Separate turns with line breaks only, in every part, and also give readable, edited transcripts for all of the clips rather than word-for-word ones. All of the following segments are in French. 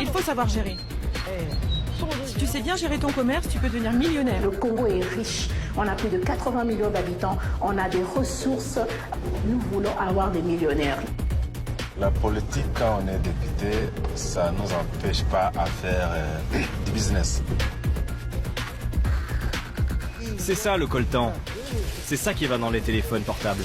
Il faut savoir gérer. Si tu sais bien gérer ton commerce, tu peux devenir millionnaire.
Le Congo est riche. On a plus de 80 millions d'habitants. On a des ressources. Nous voulons avoir des millionnaires.
La politique, quand on est député, ça ne nous empêche pas à faire du business.
C'est ça le coltan. C'est ça qui va dans les téléphones portables.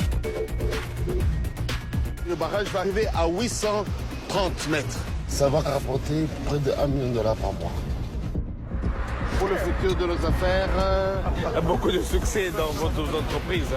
Le barrage va arriver à 830 mètres.
Ça va rapporter près de $1 million par mois.
Pour le futur de nos affaires,
Beaucoup de succès dans votre entreprise.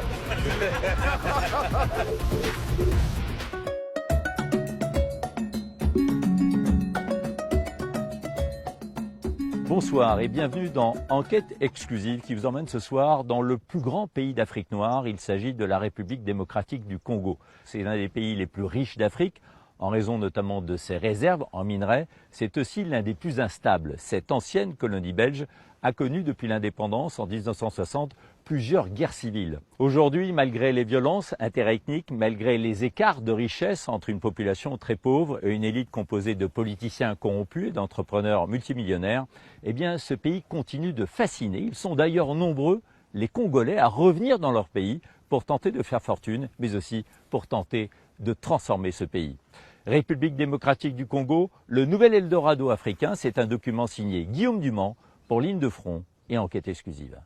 Bonsoir et bienvenue dans Enquête exclusive qui vous emmène ce soir dans le plus grand pays d'Afrique noire. Il s'agit de la République démocratique du Congo. C'est l'un des pays les plus riches d'Afrique, en raison notamment de ses réserves en minerais. C'est aussi l'un des plus instables. Cette ancienne colonie belge a connu depuis l'indépendance en 1960 plusieurs guerres civiles. Aujourd'hui, malgré les violences interethniques, malgré les écarts de richesse entre une population très pauvre et une élite composée de politiciens corrompus et d'entrepreneurs multimillionnaires, eh bien, ce pays continue de fasciner. Ils sont d'ailleurs nombreux, les Congolais, à revenir dans leur pays pour tenter de faire fortune, mais aussi pour tenter de transformer ce pays. République démocratique du Congo, le nouvel Eldorado africain, c'est un document signé Guillaume Dumont pour Ligne de Front et Enquête exclusive.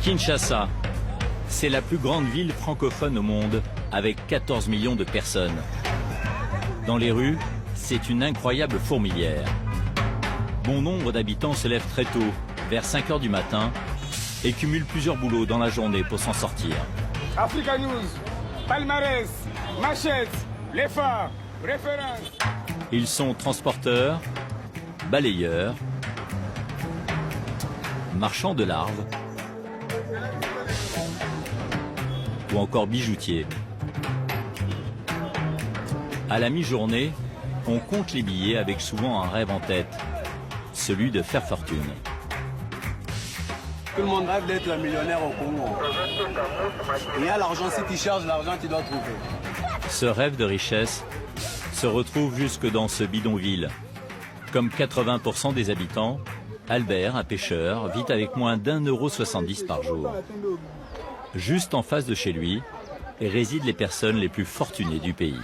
Kinshasa, c'est la plus grande ville francophone au monde, avec 14 millions de personnes. Dans les rues, c'est une incroyable fourmilière. Bon nombre d'habitants se lèvent très tôt, vers 5 heures du matin, et cumulent plusieurs boulots dans la journée pour s'en sortir.
Africa News, palmarès, machette, les phares, références.
Ils sont transporteurs, balayeurs, marchands de larves ou encore bijoutiers. À la mi-journée, on compte les billets avec souvent un rêve en tête, celui de faire fortune.
Tout le monde rêve d'être un millionnaire au Congo. Il y a l'argent, si tu cherches l'argent, tu dois trouver.
Ce rêve de richesse se retrouve jusque dans ce bidonville. Comme 80% des habitants, Albert, un pêcheur, vit avec moins d'1,70 € par jour. Juste en face de chez lui, résident les personnes les plus fortunées du pays.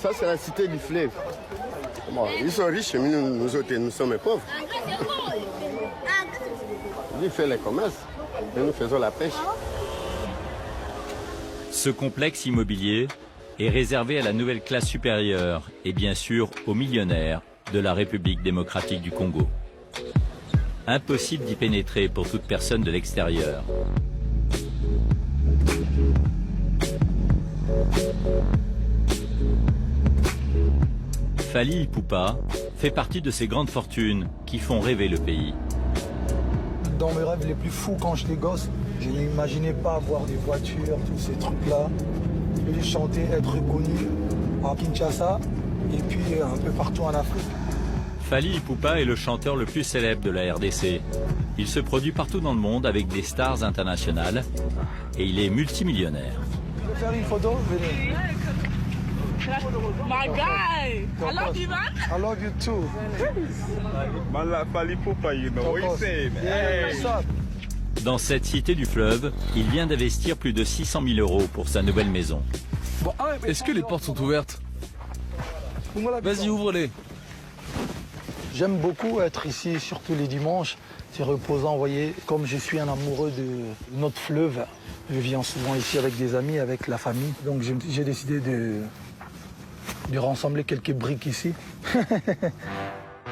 ça c'est la cité du fleuve. Bon, ils sont riches, mais nous autres, nous sommes pauvres. Lui fait les commerces et nous faisons la pêche.
Ce complexe immobilier est réservé à la nouvelle classe supérieure et bien sûr aux millionnaires de la République démocratique du Congo. Impossible d'y pénétrer pour toute personne de l'extérieur. Fally Ipupa fait partie de ces grandes fortunes qui font rêver le pays.
Dans mes rêves les plus fous quand j'étais gosse, je n'imaginais pas avoir des voitures, tous ces trucs-là. Je chantais être reconnu à Kinshasa et puis un peu partout en Afrique.
Fally Ipupa est le chanteur le plus célèbre de la RDC. Il se produit partout dans le monde avec des stars internationales et il est multimillionnaire.
Tu veux faire une photo? Venez.
My guy, I love you, man.
I love you too.
Fally Ipupa, you know what you say.
Dans cette cité du fleuve, il vient d'investir plus de 600 000 € pour sa nouvelle maison.
Bon, est-ce que les portes sont ouvertes? Vas-y, ouvre-les.
J'aime beaucoup être ici, surtout les dimanches. C'est reposant, vous voyez. Comme je suis un amoureux de notre fleuve, je viens souvent ici avec des amis, avec la famille. Donc j'ai décidé de rassembler quelques briques ici.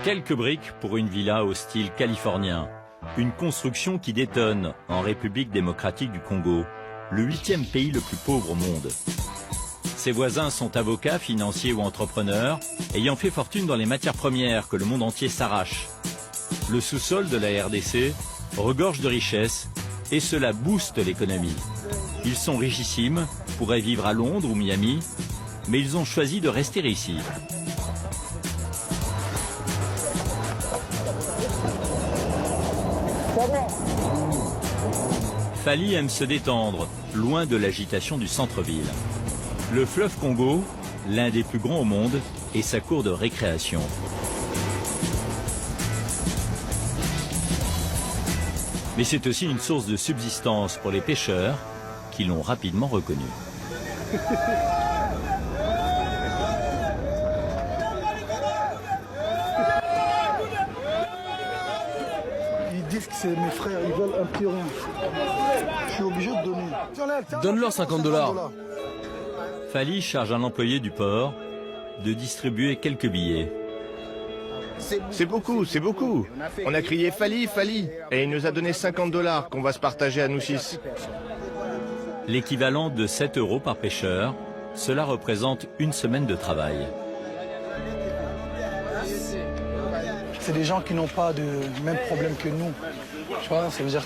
Quelques briques pour une villa au style californien. Une construction qui détonne en République démocratique du Congo, le 8e pays le plus pauvre au monde. Ses voisins sont avocats, financiers ou entrepreneurs, ayant fait fortune dans les matières premières que le monde entier s'arrache. Le sous-sol de la RDC regorge de richesses et cela booste l'économie. Ils sont richissimes, pourraient vivre à Londres ou Miami, mais ils ont choisi de rester ici. Fally aime se détendre, loin de l'agitation du centre-ville. Le fleuve Congo l'un des plus grands au monde, et sa cour de récréation. Mais c'est aussi une source de subsistance pour les pêcheurs qui l'ont rapidement reconnu.
Ils disent que c'est mes frères, ils veulent un petit rien. Je suis obligé de donner.
Donne-leur 50 $.
Fally charge un employé du port de distribuer quelques billets.
C'est beaucoup, c'est beaucoup. On a crié Fally, Fally, et il nous a donné 50 $ qu'on va se partager à nous 6.
L'équivalent de 7 € par pêcheur, cela représente une semaine de travail.
C'est des gens qui n'ont pas de même problème que nous. Tu vois, ça veut dire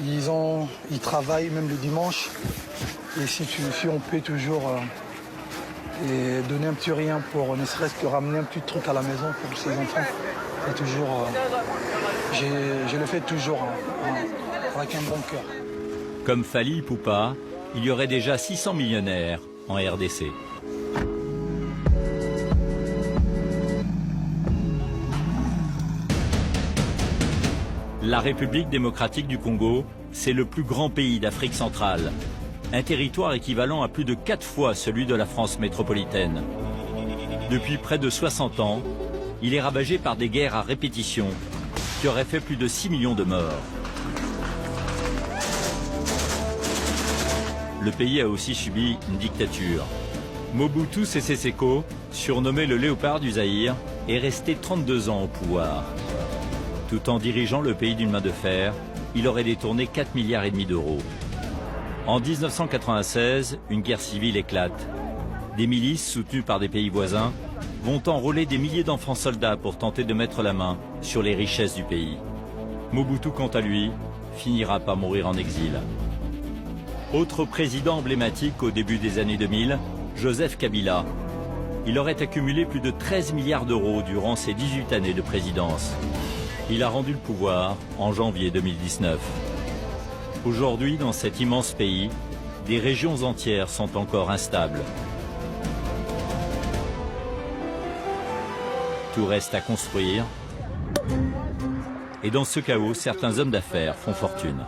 qu'ils travaillent même le dimanche. Et si on peut toujours et donner un petit rien pour ne serait-ce que ramener un petit truc à la maison pour ses enfants, c'est toujours. Je le fais toujours avec un bon cœur.
Comme Fally Ipupa, il y aurait déjà 600 millionnaires en RDC. La République démocratique du Congo, c'est le plus grand pays d'Afrique centrale. Un territoire équivalent à plus de 4 fois celui de la France métropolitaine. Depuis près de 60 ans, il est ravagé par des guerres à répétition qui auraient fait plus de 6 millions de morts. Le pays a aussi subi une dictature. Mobutu Sese Seko, surnommé le léopard du Zaïre, est resté 32 ans au pouvoir. Tout en dirigeant le pays d'une main de fer, il aurait détourné 4,5 milliards d'euros. En 1996, une guerre civile éclate. Des milices soutenues par des pays voisins vont enrôler des milliers d'enfants soldats pour tenter de mettre la main sur les richesses du pays. Mobutu, quant à lui, finira par mourir en exil. Autre président emblématique au début des années 2000, Joseph Kabila. Il aurait accumulé plus de 13 milliards d'euros durant ses 18 années de présidence. Il a rendu le pouvoir en janvier 2019. Aujourd'hui, dans cet immense pays, des régions entières sont encore instables. Tout reste à construire. Et dans ce chaos, certains hommes d'affaires font fortune.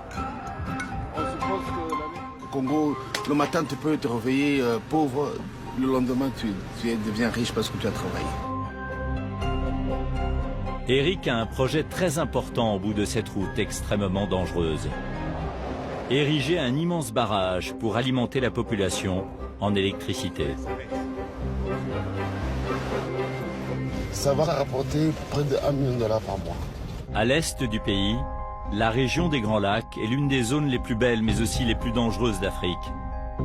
Au Congo, le matin, tu peux te réveiller pauvre. Le lendemain, tu deviens riche parce que tu as travaillé.
Eric a un projet très important au bout de cette route extrêmement dangereuse. Ériger un immense barrage pour alimenter la population en électricité.
Ça va rapporter près de 1 million $ par mois.
À l'est du pays, la région des Grands Lacs est l'une des zones les plus belles mais aussi les plus dangereuses d'Afrique.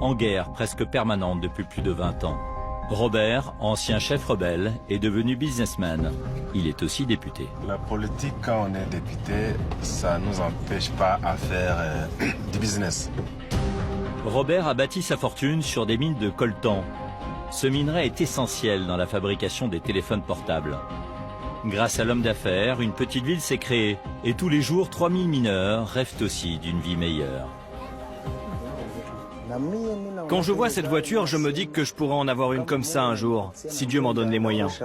En guerre presque permanente depuis plus de 20 ans. Robert, ancien chef rebelle, est devenu businessman. Il est aussi député.
La politique, quand on est député, ça ne nous empêche pas à faire du business.
Robert a bâti sa fortune sur des mines de coltan. Ce minerai est essentiel dans la fabrication des téléphones portables. Grâce à l'homme d'affaires, une petite ville s'est créée et tous les jours, 3000 mineurs rêvent aussi d'une vie meilleure.
Quand je vois cette voiture, je me dis que je pourrais en avoir une comme ça un jour, si Dieu m'en donne les moyens.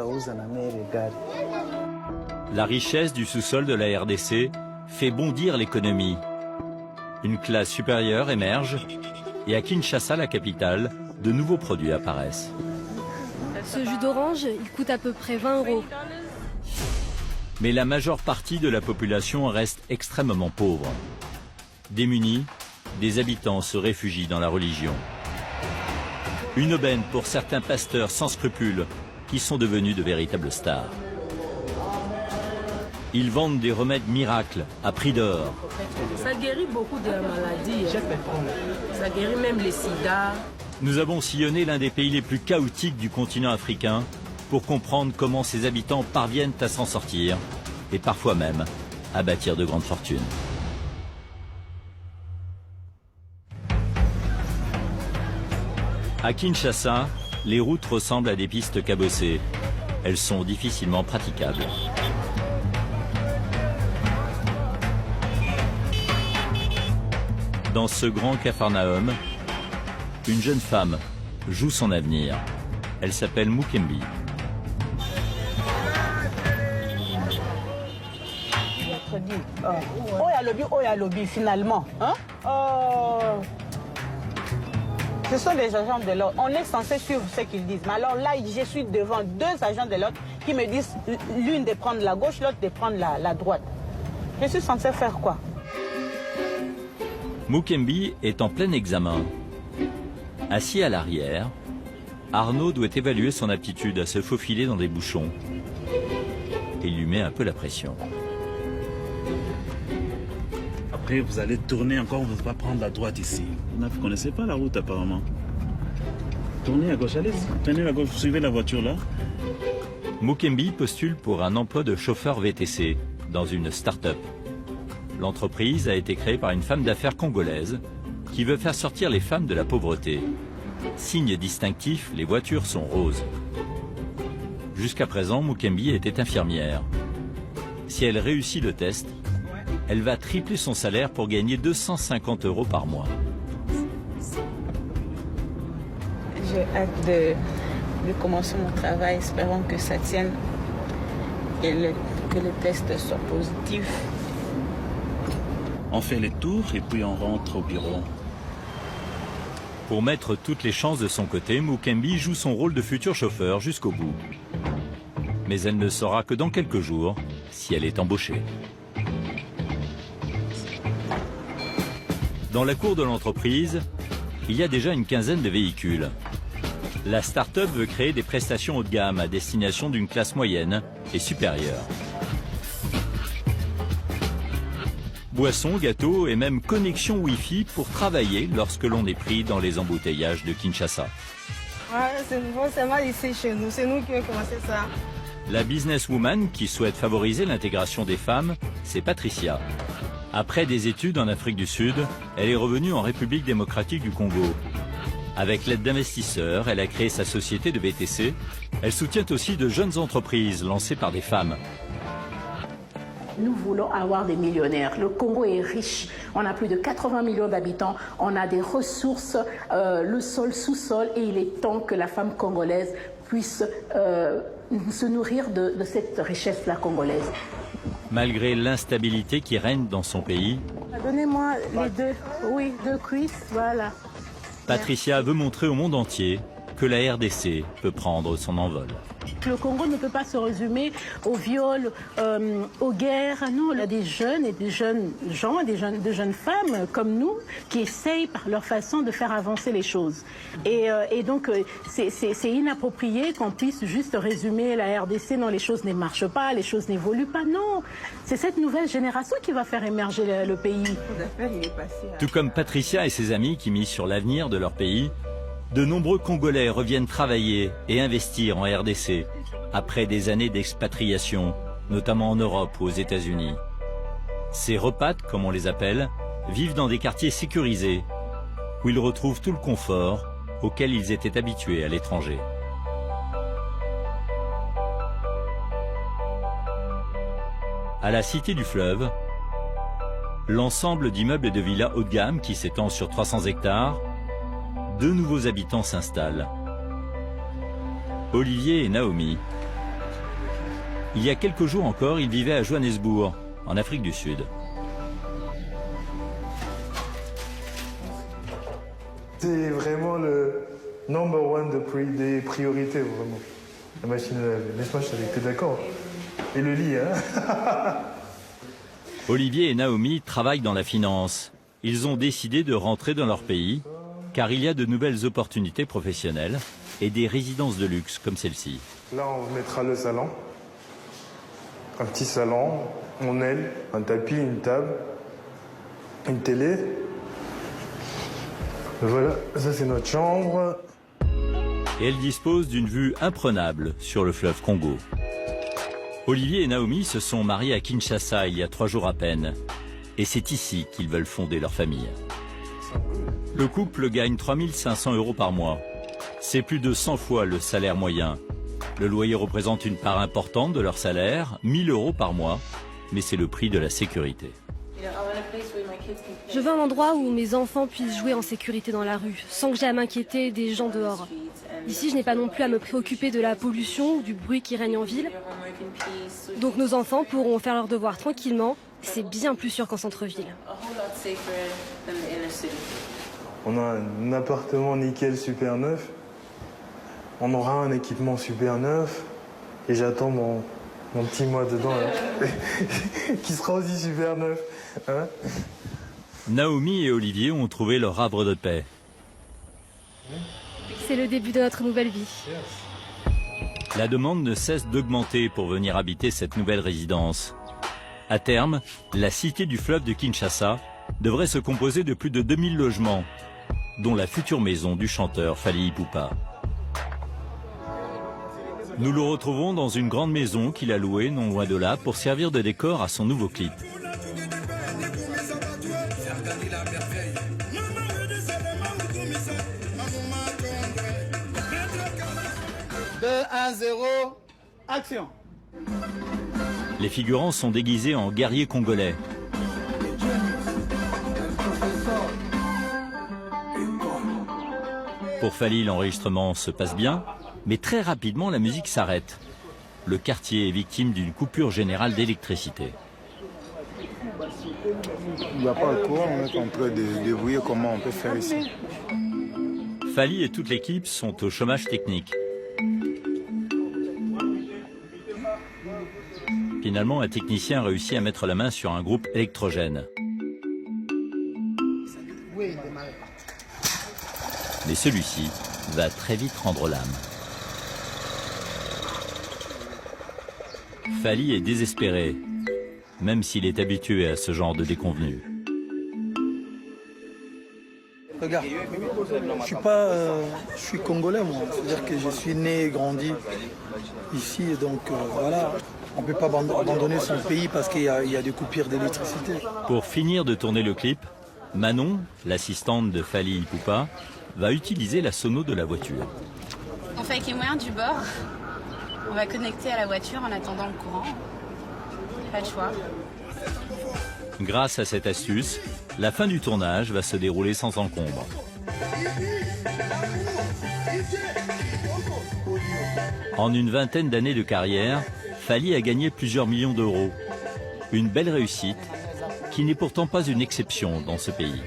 La richesse du sous-sol de la RDC fait bondir l'économie. Une classe supérieure émerge et à Kinshasa, la capitale, de nouveaux produits apparaissent.
Ce jus d'orange, il coûte à peu près 20 €.
Mais la majeure partie de la population reste extrêmement pauvre. Démunis, des habitants se réfugient dans la religion. Une aubaine pour certains pasteurs sans scrupules qui sont devenus de véritables stars. Ils vendent des remèdes miracles à prix d'or.
Ça guérit beaucoup de maladies. Ça guérit même les sida.
Nous avons sillonné l'un des pays les plus chaotiques du continent africain pour comprendre comment ses habitants parviennent à s'en sortir et parfois même à bâtir de grandes fortunes. À Kinshasa, les routes ressemblent à des pistes cabossées. Elles sont difficilement praticables. Dans ce grand capharnaüm, une jeune femme joue son avenir. Elle s'appelle Mukembi.
Finalement. Hein? Ce sont des agents de l'ordre. On est censé suivre ce qu'ils disent. Mais alors là, je suis devant 2 agents de l'ordre qui me disent l'une de prendre la gauche, l'autre de prendre la droite. Je suis censé faire quoi?
Mukembi est en plein examen. Assis à l'arrière, Arnaud doit évaluer son aptitude à se faufiler dans des bouchons. Et il lui met un peu la pression.
Après, vous allez tourner encore, vous ne pouvez pas prendre la droite ici. Vous ne connaissez pas la route apparemment. Tournez à gauche, allez, prenez la gauche, suivez la voiture là.
Mukembi postule pour un emploi de chauffeur VTC dans une start-up. L'entreprise a été créée par une femme d'affaires congolaise qui veut faire sortir les femmes de la pauvreté. Signe distinctif, les voitures sont roses. Jusqu'à présent, Mukembi était infirmière. Si elle réussit le test, elle va tripler son salaire pour gagner 250 € par mois.
J'ai hâte de commencer mon travail, espérant que ça tienne et que le test soit positif.
On fait les tours et puis on rentre au bureau.
Pour mettre toutes les chances de son côté, Mukembi joue son rôle de futur chauffeur jusqu'au bout. Mais elle ne saura que dans quelques jours si elle est embauchée. Dans la cour de l'entreprise, il y a déjà une quinzaine de véhicules. La start-up veut créer des prestations haut de gamme à destination d'une classe moyenne et supérieure. Boissons, gâteaux et même connexion Wi-Fi pour travailler lorsque l'on est pris dans les embouteillages de Kinshasa.
Ouais, c'est forcément ici chez nous, c'est nous qui avons commencé ça.
La businesswoman qui souhaite favoriser l'intégration des femmes, c'est Patricia. Après des études en Afrique du Sud, elle est revenue en République démocratique du Congo. Avec l'aide d'investisseurs, elle a créé sa société de VTC. Elle soutient aussi de jeunes entreprises lancées par des femmes.
Nous voulons avoir des millionnaires. Le Congo est riche. On a plus de 80 millions d'habitants. On a des ressources, le sol, sous-sol. Et il est temps que la femme congolaise puisse se nourrir de cette richesse-là congolaise.
Malgré l'instabilité qui règne dans son pays,
Donnez-moi les deux cuisses, voilà.
Patricia veut montrer au monde entier que la RDC peut prendre son envol.
Le Congo ne peut pas se résumer au viol, aux guerres. Non, il y a des jeunes et des jeunes gens, de jeunes femmes comme nous qui essayent par leur façon de faire avancer les choses. Et donc, c'est inapproprié qu'on puisse juste résumer la RDC. Non, les choses ne marchent pas, les choses n'évoluent pas. Non, c'est cette nouvelle génération qui va faire émerger le pays.
Tout comme Patricia et ses amis qui misent sur l'avenir de leur pays, de nombreux Congolais reviennent travailler et investir en RDC après des années d'expatriation, notamment en Europe ou aux États-Unis. Ces repatres, comme on les appelle, vivent dans des quartiers sécurisés où ils retrouvent tout le confort auquel ils étaient habitués à l'étranger. À la Cité du Fleuve, l'ensemble d'immeubles et de villas haut de gamme qui s'étend sur 300 hectares, 2 nouveaux habitants s'installent. Olivier et Naomi. Il y a quelques jours encore, ils vivaient à Johannesburg, en Afrique du Sud.
C'est vraiment le number one des priorités, vraiment. La machine à laver. Mais moi, je savais que t'es d'accord. Et le lit, hein.
Olivier et Naomi travaillent dans la finance. Ils ont décidé de rentrer dans leur pays, car il y a de nouvelles opportunités professionnelles et des résidences de luxe comme celle-ci.
Là, on mettra le salon. Un petit salon, en aile, un tapis, une table, une télé. Et voilà, ça c'est notre chambre.
Et elle dispose d'une vue imprenable sur le fleuve Congo. Olivier et Naomi se sont mariés à Kinshasa il y a 3 jours à peine. Et c'est ici qu'ils veulent fonder leur famille. Le couple gagne 3 500 € par mois. C'est plus de 100 fois le salaire moyen. Le loyer représente une part importante de leur salaire, 1 000 € par mois, mais c'est le prix de la sécurité.
Je veux un endroit où mes enfants puissent jouer en sécurité dans la rue, sans que j'ai à m'inquiéter des gens dehors. Ici, je n'ai pas non plus à me préoccuper de la pollution ou du bruit qui règne en ville. Donc nos enfants pourront faire leurs devoirs tranquillement. C'est bien plus sûr qu'en centre-ville.
On a un appartement nickel super neuf. On aura un équipement super neuf. Et j'attends mon petit moi dedans, là, qui sera aussi super neuf. Hein?
Naomi et Olivier ont trouvé leur havre de paix.
C'est le début de notre nouvelle vie.
La demande ne cesse d'augmenter pour venir habiter cette nouvelle résidence. À terme, la cité du fleuve de Kinshasa devrait se composer de plus de 2000 logements, dont la future maison du chanteur Fally Ipupa. Nous le retrouvons dans une grande maison qu'il a louée non loin de là pour servir de décor à son nouveau clip.
2, 1, 0, action.
Les figurants sont déguisés en guerriers congolais. Pour Fally, l'enregistrement se passe bien, mais très rapidement la musique s'arrête. Le quartier est victime d'une coupure générale d'électricité.
Il n'y a pas le courant, on est en train de débrouiller comment on peut faire ici.
Fally et toute l'équipe sont au chômage technique. Finalement, un technicien réussit à mettre la main sur un groupe électrogène. Mais celui-ci va très vite rendre l'âme. Fally est désespéré, même s'il est habitué à ce genre de déconvenue.
Regarde, je suis congolais moi, c'est-à-dire que je suis né et grandi ici, et donc voilà. On ne peut pas abandonner son pays parce qu'il y a des coupures d'électricité.
Pour finir de tourner le clip, Manon, l'assistante de Fally Ipupa, va utiliser la sono de la voiture.
On fait avec les moyens du bord. On va connecter à la voiture en attendant le courant. Pas de choix.
Grâce à cette astuce, la fin du tournage va se dérouler sans encombre. En une vingtaine d'années de carrière, Fally a gagné plusieurs millions d'euros. Une belle réussite qui n'est pourtant pas une exception dans ce pays.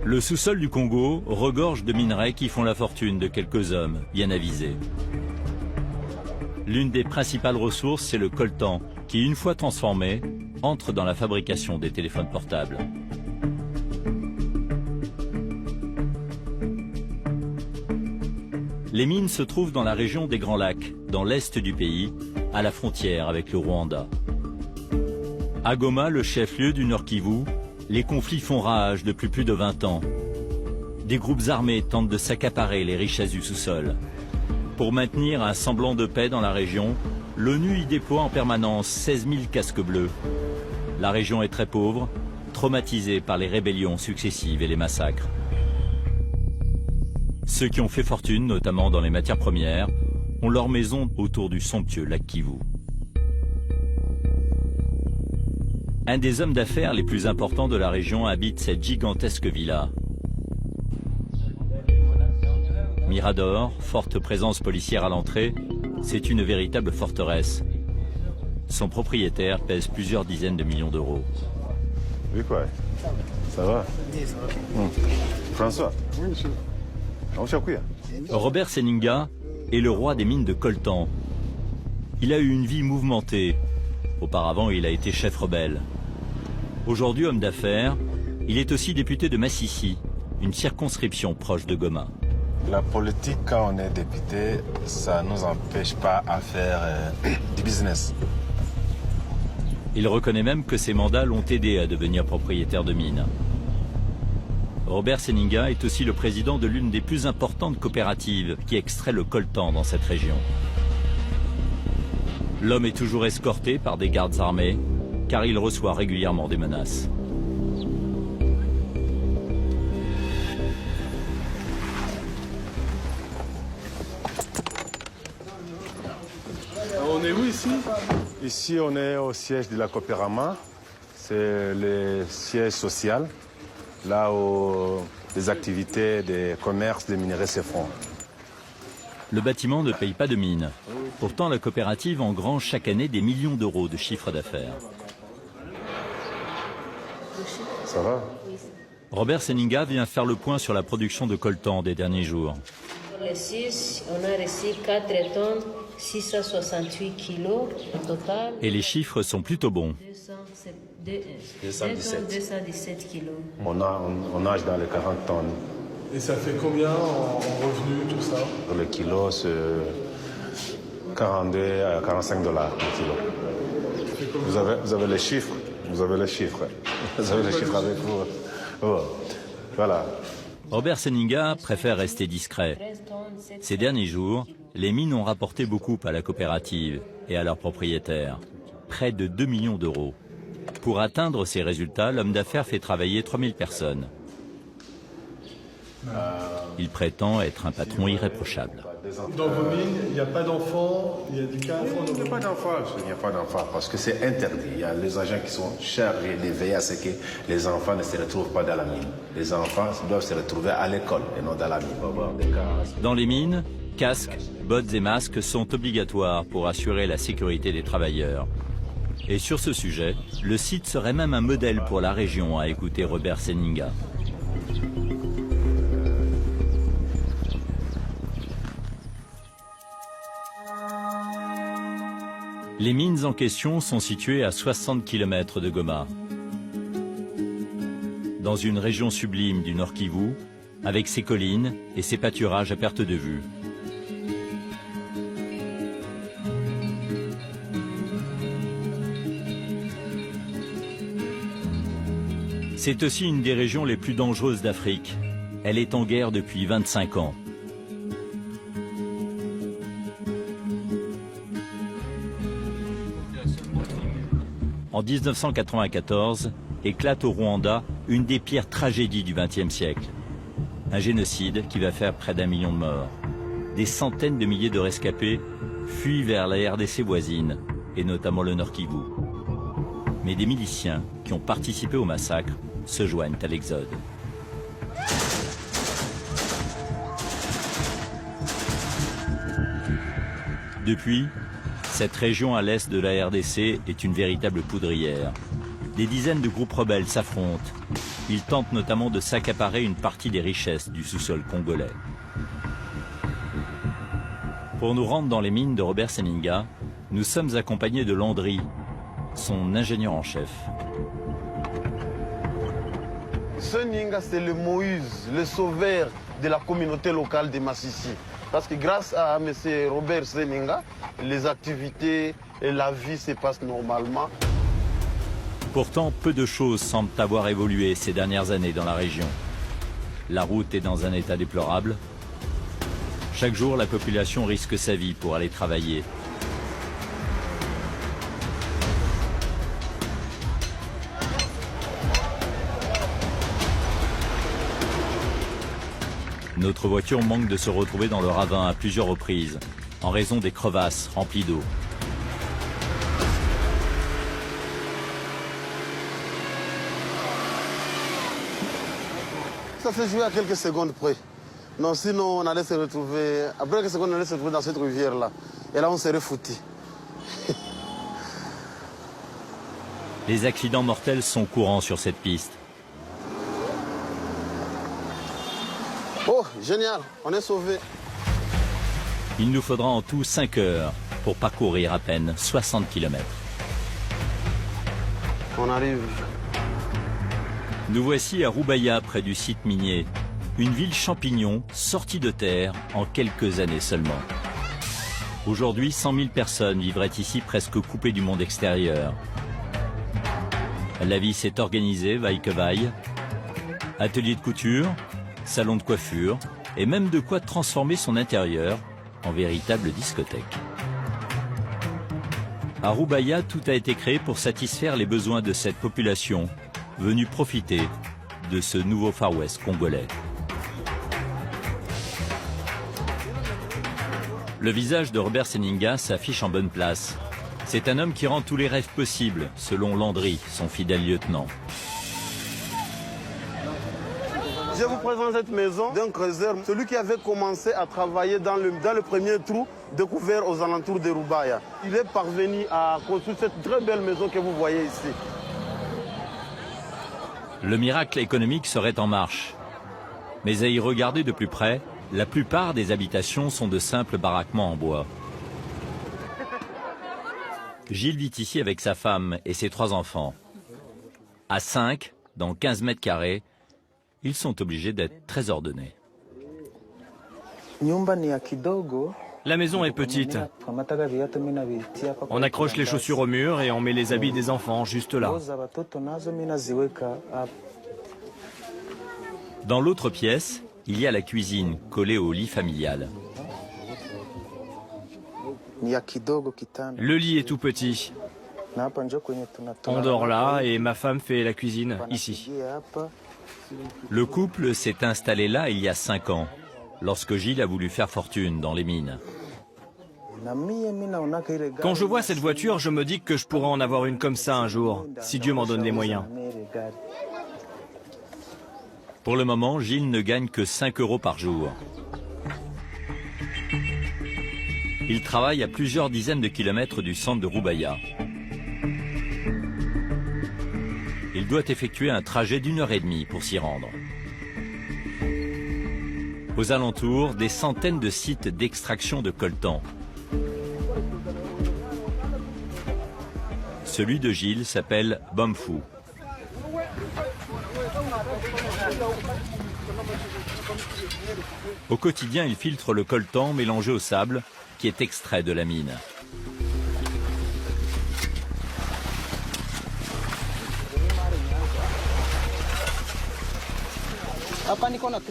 Le sous-sol du Congo regorge de minerais qui font la fortune de quelques hommes bien avisés. L'une des principales ressources, c'est le coltan, qui, une fois transformé, entre dans la fabrication des téléphones portables. Les mines se trouvent dans la région des Grands Lacs, dans l'est du pays, à la frontière avec le Rwanda. À Goma, le chef-lieu du Nord Kivu, les conflits font rage depuis plus de 20 ans. Des groupes armés tentent de s'accaparer les richesses du sous-sol. Pour maintenir un semblant de paix dans la région, l'ONU y déploie en permanence 16 000 casques bleus. La région est très pauvre, traumatisée par les rébellions successives et les massacres. Ceux qui ont fait fortune, notamment dans les matières premières, ont leur maison autour du somptueux lac Kivu. Un des hommes d'affaires les plus importants de la région habite cette gigantesque villa. Mirador, forte présence policière à l'entrée, c'est une véritable forteresse. Son propriétaire pèse plusieurs dizaines de millions d'euros.
Oui quoi, ça va? François?
Oui monsieur.
Robert Seninga est le roi des mines de coltan. Il a eu une vie mouvementée. Auparavant, il a été chef rebelle. Aujourd'hui, homme d'affaires, il est aussi député de Massissi, une circonscription proche de Goma.
La politique, quand on est député, ça ne nous empêche pas à faire du business.
Il reconnaît même que ses mandats l'ont aidé à devenir propriétaire de mines. Robert Seninga est aussi le président de l'une des plus importantes coopératives qui extrait le coltan dans cette région. L'homme est toujours escorté par des gardes armés, car il reçoit régulièrement des menaces.
On est où ici? Ici, on est au siège de la Coopérama. C'est le siège social. là où les activités des commerces des minerais se font.
Le bâtiment ne paye pas de mine. Pourtant, la coopérative engrange chaque année des millions d'euros de chiffre d'affaires.
Ça va?
Robert Seninga vient faire le point sur la production de coltan des derniers jours.
Les 6, on a reçu 4 tonnes, 668 kilos au total.
Et les chiffres sont plutôt bons.
217 kilos.
On nage dans les 40 tonnes.
Et ça fait combien en revenus, tout ça?
Le kilo, c'est 42 à 45 $ le kilo. Vous avez les chiffres? Vous avez les chiffres. Vous avez les chiffres avec vous. Oh. Voilà.
Robert Seninga préfère rester discret. Ces derniers jours, les mines ont rapporté beaucoup à la coopérative et à leurs propriétaires. Près de 2 millions d'euros. Pour atteindre ces résultats, l'homme d'affaires fait travailler 3000 personnes. Il prétend être un patron irréprochable.
Dans vos mines, il n'y a pas d'enfants, il y a des cas d'enfants.
Il n'y a pas d'enfants, il n'y a pas d'enfants parce que c'est interdit. Il y a les agents qui sont chargés de veiller à ce que les enfants ne se retrouvent pas dans la mine. Les enfants doivent se retrouver à l'école et non dans la mine.
Dans les mines, casques, bottes et masques sont obligatoires pour assurer la sécurité des travailleurs. Et sur ce sujet, le site serait même un modèle pour la région, a écouté Robert Seninga. Les mines en question sont situées à 60 km de Goma, dans une région sublime du Nord Kivu, avec ses collines et ses pâturages à perte de vue. C'est aussi une des régions les plus dangereuses d'Afrique. Elle est en guerre depuis 25 ans. En 1994, éclate au Rwanda une des pires tragédies du XXe siècle. Un génocide qui va faire près d'1 million de morts. Des centaines de milliers de rescapés fuient vers la RDC voisine, et notamment le Nord Kivu. Mais des miliciens qui ont participé au massacre se joignent à l'exode. Depuis, cette région à l'est de la RDC est une véritable poudrière. Des dizaines de groupes rebelles s'affrontent. Ils tentent notamment de s'accaparer une partie des richesses du sous-sol congolais. Pour nous rendre dans les mines de Robert Seninga, nous sommes accompagnés de Landry, son ingénieur en chef.
Seninga, c'est le Moïse, le sauveur de la communauté locale de Massissi. Parce que grâce à M. Robert Seninga, les activités et la vie se passent normalement.
Pourtant, peu de choses semblent avoir évolué ces dernières années dans la région. La route est dans un état déplorable. Chaque jour, la population risque sa vie pour aller travailler. Notre voiture manque de se retrouver dans le ravin à plusieurs reprises, en raison des crevasses remplies d'eau.
Ça s'est joué à quelques secondes près. Non, sinon on allait se retrouver, après quelques secondes on allait se retrouver dans cette rivière-là. Et là on serait foutus.
Les accidents mortels sont courants sur cette piste.
Oh, génial, on est sauvés.
Il nous faudra en tout 5 heures pour parcourir à peine 60 km.
On arrive.
Nous voici à Roubaïa, près du site minier. Une ville champignon sortie de terre en quelques années seulement. Aujourd'hui, 100 000 personnes vivraient ici presque coupées du monde extérieur. La vie s'est organisée, vaille que vaille. Atelier de couture, salon de coiffure et même de quoi transformer son intérieur en véritable discothèque. À Roubaïa, tout a été créé pour satisfaire les besoins de cette population venue profiter de ce nouveau Far West congolais. Le visage de Robert Seninga s'affiche en bonne place. C'est un homme qui rend tous les rêves possibles, selon Landry, son fidèle lieutenant.
Je vous présente cette maison d'un creuseur, celui qui avait commencé à travailler dans le premier trou découvert aux alentours de Roubaïa. Il est parvenu à construire cette très belle maison que vous voyez ici.
Le miracle économique serait en marche. Mais à y regarder de plus près, la plupart des habitations sont de simples baraquements en bois. Gilles vit ici avec sa femme et ses 3 enfants. À 5, dans 15 mètres carrés, ils sont obligés d'être très ordonnés.
La maison est petite. On accroche les chaussures au mur et on met les habits des enfants juste là.
Dans l'autre pièce, il y a la cuisine collée au lit familial.
Le lit est tout petit. On dort là et ma femme fait la cuisine ici.
Le couple s'est installé là il y a 5 ans, lorsque Gilles a voulu faire fortune dans les mines.
Quand je vois cette voiture, je me dis que je pourrais en avoir une comme ça un jour, si Dieu m'en donne les moyens.
Pour le moment, Gilles ne gagne que 5 € par jour. Il travaille à plusieurs dizaines de kilomètres du centre de Roubaïa. Il doit effectuer un trajet d'1h30 pour s'y rendre. Aux alentours, des centaines de sites d'extraction de coltan. Celui de Gilles s'appelle Bomfou. Au quotidien, il filtre le coltan mélangé au sable qui est extrait de la mine.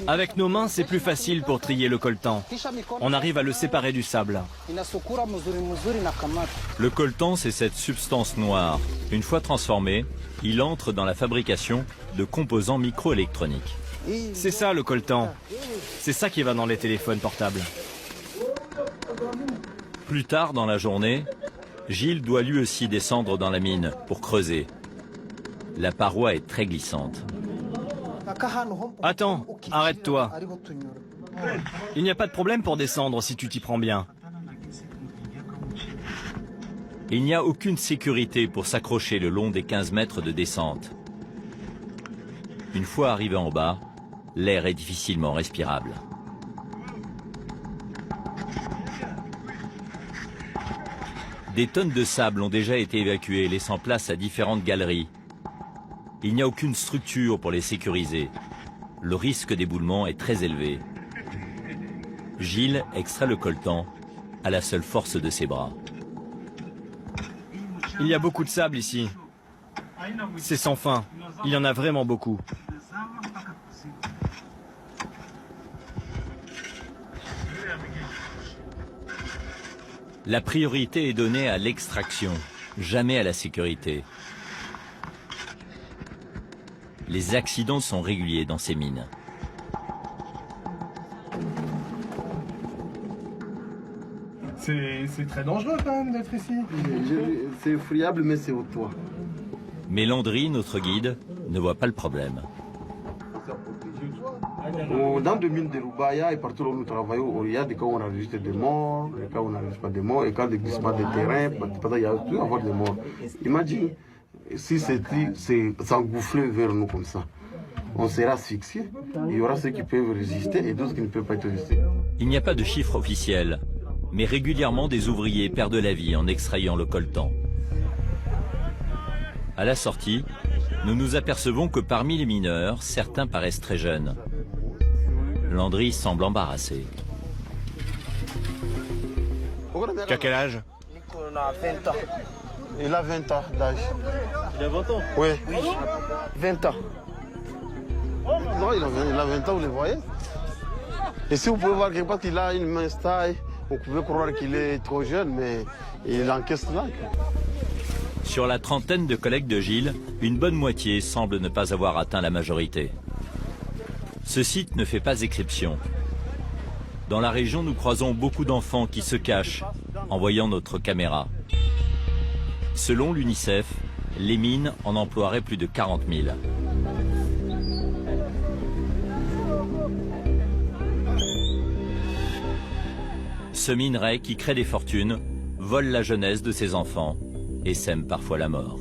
Avec nos mains, c'est plus facile pour trier le coltan. On arrive à le séparer du sable.
Le coltan, c'est cette substance noire. Une fois transformé, il entre dans la fabrication de composants microélectroniques.
C'est ça le coltan. C'est ça qui va dans les téléphones portables.
Plus tard dans la journée, Gilles doit lui aussi descendre dans la mine pour creuser. La paroi est très glissante.
Attends, arrête-toi. Il n'y a pas de problème pour descendre si tu t'y prends bien.
Il n'y a aucune sécurité pour s'accrocher le long des 15 mètres de descente. Une fois arrivé en bas, l'air est difficilement respirable. Des tonnes de sable ont déjà été évacuées, laissant place à différentes galeries. Il n'y a aucune structure pour les sécuriser. Le risque d'éboulement est très élevé. Gilles extrait le coltan à la seule force de ses bras.
Il y a beaucoup de sable ici. C'est sans fin. Il y en a vraiment beaucoup.
La priorité est donnée à l'extraction, jamais à la sécurité. Les accidents sont réguliers dans ces mines.
C'est très dangereux quand même d'être ici.
C'est friable, mais c'est au toit.
Mais Landry, notre guide, ne voit pas le problème.
Dans le mines de Roubaïa et partout où nous travaillons, il y a des cas où on enregistre des morts, des cas où on n'enregistre pas des morts, et quand des glissements de terrain, il y a toujours avoir des morts. Imagine si c'est s'engouffler vers nous comme ça. On sera asphyxié, il y aura ceux qui peuvent résister et d'autres qui ne peuvent pas être résistés.
Il n'y a pas de chiffre officiel, mais régulièrement des ouvriers perdent la vie en extrayant le coltan. À la sortie, nous nous apercevons que parmi les mineurs, certains paraissent très jeunes. Landry semble embarrassé.
Tu as quel âge?
Il a 20 ans d'âge.
Il a 20 ans?
Oui. 20 ans. Non, il a 20 ans, vous le voyez. Et si vous pouvez voir quelque part qu'il a une mince taille, vous pouvez croire qu'il est trop jeune, mais il encaisse là.
Sur la trentaine de collègues de Gilles, une bonne moitié semble ne pas avoir atteint la majorité. Ce site ne fait pas exception. Dans la région, nous croisons beaucoup d'enfants qui se cachent en voyant notre caméra. Selon l'UNICEF, les mines en emploieraient plus de 40 000. Ce minerai qui crée des fortunes, vole la jeunesse de ses enfants et sème parfois la mort.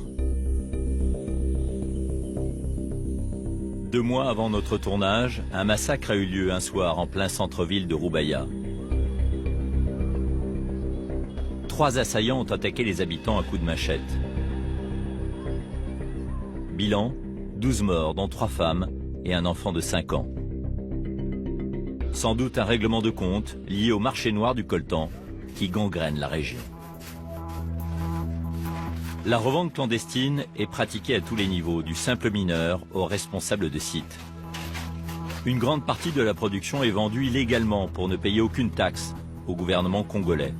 2 mois avant notre tournage, un massacre a eu lieu un soir en plein centre-ville de Roubaïa. 3 assaillants ont attaqué les habitants à coups de machette. Bilan, 12 morts, dont 3 femmes et un enfant de 5 ans. Sans doute un règlement de compte lié au marché noir du coltan qui gangrène la région. La revente clandestine est pratiquée à tous les niveaux, du simple mineur aux responsables de sites. Une grande partie de la production est vendue illégalement pour ne payer aucune taxe au gouvernement congolais.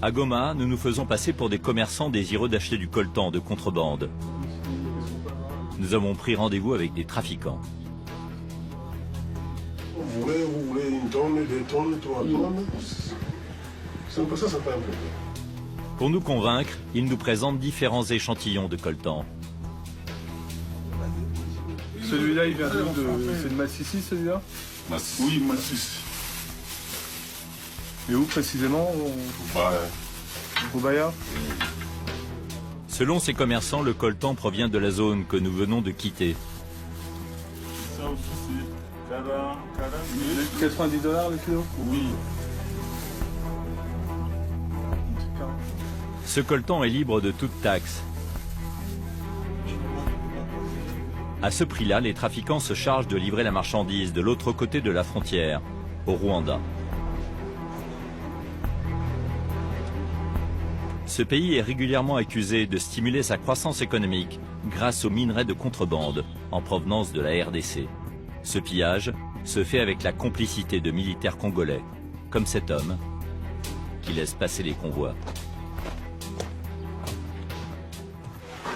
À Goma, nous nous faisons passer pour des commerçants désireux d'acheter du coltan de contrebande. Nous avons pris rendez-vous avec des trafiquants.
Vous voulez une tonne, 2 tonnes, 3 tonnes? C'est un peu ça fait un problème.
Pour nous convaincre, ils nous présentent différents échantillons de coltan.
Celui-là, il vient c'est de Massissi, celui-là?
Oui, Massissi.
Et où précisément? Roubaïa.
Selon ces commerçants, le coltan provient de la zone que nous venons de quitter.
Ça aussi, c'est
90 $ le kilo?
Oui.
Ce coltan est libre de toute taxe. À ce prix-là, les trafiquants se chargent de livrer la marchandise de l'autre côté de la frontière, au Rwanda. Ce pays est régulièrement accusé de stimuler sa croissance économique grâce aux minerais de contrebande en provenance de la RDC. Ce pillage se fait avec la complicité de militaires congolais, comme cet homme qui laisse passer les convois.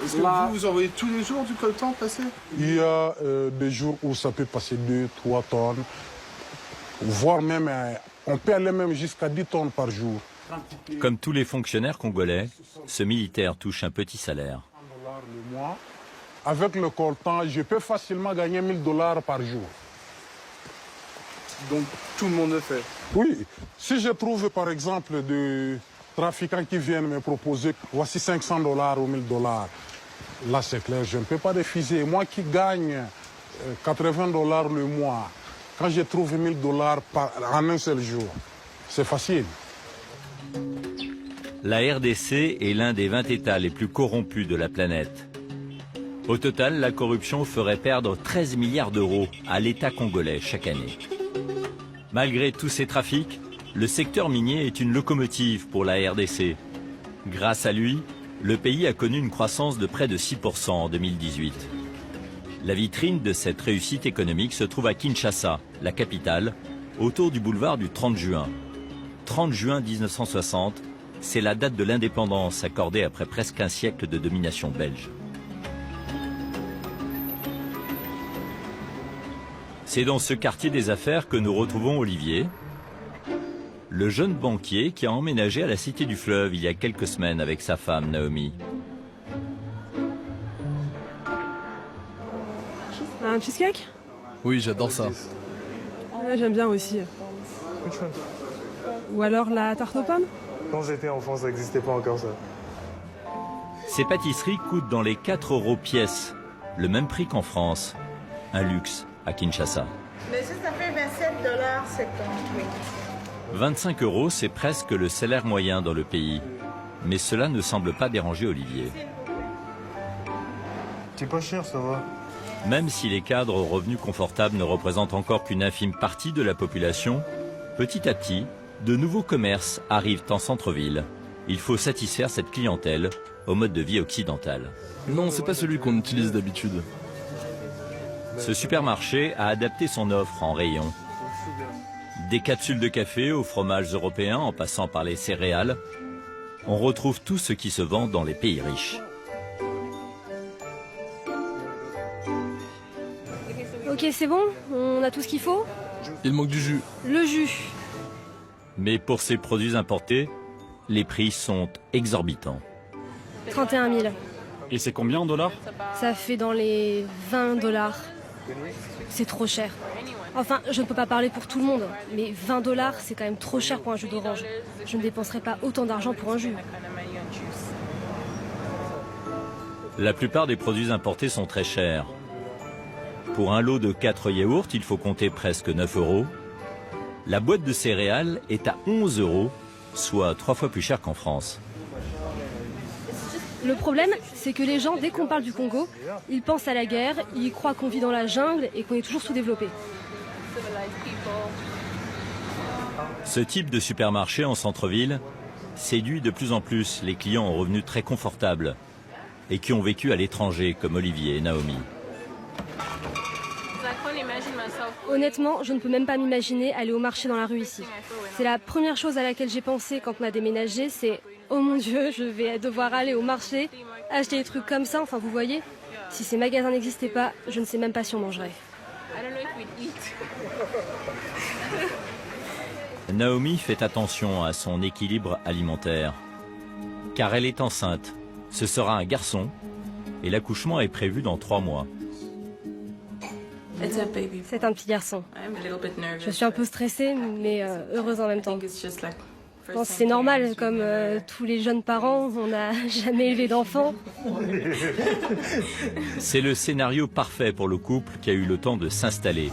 Est-ce que vous envoyez tous les jours du coltan passer?
Il y a des jours où ça peut passer 2, 3 tonnes, voire même, on peut aller même jusqu'à 10 tonnes par jour.
Comme tous les fonctionnaires congolais, ce militaire touche un petit salaire.
$le mois. Avec le coltan, je peux facilement gagner $1000 par jour.
Donc tout le monde le fait?
Oui. Si je trouve par exemple des trafiquants qui viennent me proposer voici $500 ou $1000, là c'est clair, je ne peux pas refuser. Moi qui gagne $80 le mois, quand je trouve $1000 en un seul jour, c'est facile.
La RDC est l'un des 20 États les plus corrompus de la planète. Au total, la corruption ferait perdre 13 milliards d'euros à l'État congolais chaque année. Malgré tous ces trafics, le secteur minier est une locomotive pour la RDC. Grâce à lui, le pays a connu une croissance de près de 6% en 2018. La vitrine de cette réussite économique se trouve à Kinshasa, la capitale, autour du boulevard du 30 juin. 30 juin 1960, c'est la date de l'indépendance accordée après presque un siècle de domination belge. C'est dans ce quartier des affaires que nous retrouvons Olivier, le jeune banquier qui a emménagé à la Cité du Fleuve il y a quelques semaines avec sa femme Naomi.
Un cheesecake?
Oui, j'adore ça.
Ouais, j'aime bien aussi. Ou alors la tarte aux pommes?
Quand j'étais enfant, ça n'existait pas encore ça.
Ces pâtisseries coûtent dans les 4 € pièce, le même prix qu'en France. Un luxe à Kinshasa.
Mais ça fait $27,70.
25 €, c'est presque le salaire moyen dans le pays. Mais cela ne semble pas déranger Olivier.
C'est pas cher, ça va.
Même si les cadres aux revenus confortables ne représentent encore qu'une infime partie de la population, petit à petit, de nouveaux commerces arrivent en centre-ville. Il faut satisfaire cette clientèle au mode de vie occidental.
Non, c'est pas celui qu'on utilise d'habitude.
Ce supermarché a adapté son offre en rayon. Des capsules de café aux fromages européens en passant par les céréales, on retrouve tout ce qui se vend dans les pays riches.
Ok, c'est bon? On a tout ce qu'il faut?
Il manque du jus.
Le jus.
Mais pour ces produits importés, les prix sont exorbitants.
31 000.
Et c'est combien en dollars?
Ça fait dans les $20. C'est trop cher. Enfin, je ne peux pas parler pour tout le monde, mais 20 $, c'est quand même trop cher pour un jus d'orange. Je ne dépenserai pas autant d'argent pour un jus.
La plupart des produits importés sont très chers. Pour un lot de 4 yaourts, il faut compter presque 9 €. La boîte de céréales est à 11 €, soit 3 fois plus cher qu'en France.
Le problème, c'est que les gens, dès qu'on parle du Congo, ils pensent à la guerre, ils croient qu'on vit dans la jungle et qu'on est toujours sous-développé.
Ce type de supermarché en centre-ville séduit de plus en plus les clients aux revenus très confortables et qui ont vécu à l'étranger, comme Olivier et Naomi.
Honnêtement, je ne peux même pas m'imaginer aller au marché dans la rue ici. C'est la première chose à laquelle j'ai pensé quand on a déménagé, c'est « Oh mon Dieu, je vais devoir aller au marché, acheter des trucs comme ça ». Enfin, vous voyez, si ces magasins n'existaient pas, je ne sais même pas si on mangerait.
Naomi fait attention à son équilibre alimentaire, car elle est enceinte. Ce sera un garçon et l'accouchement est prévu dans 3 mois.
C'est un petit garçon. Je suis un peu stressée, mais heureuse en même temps. Bon, c'est normal, comme tous les jeunes parents, on n'a jamais élevé d'enfants.
C'est le scénario parfait pour le couple qui a eu le temps de s'installer.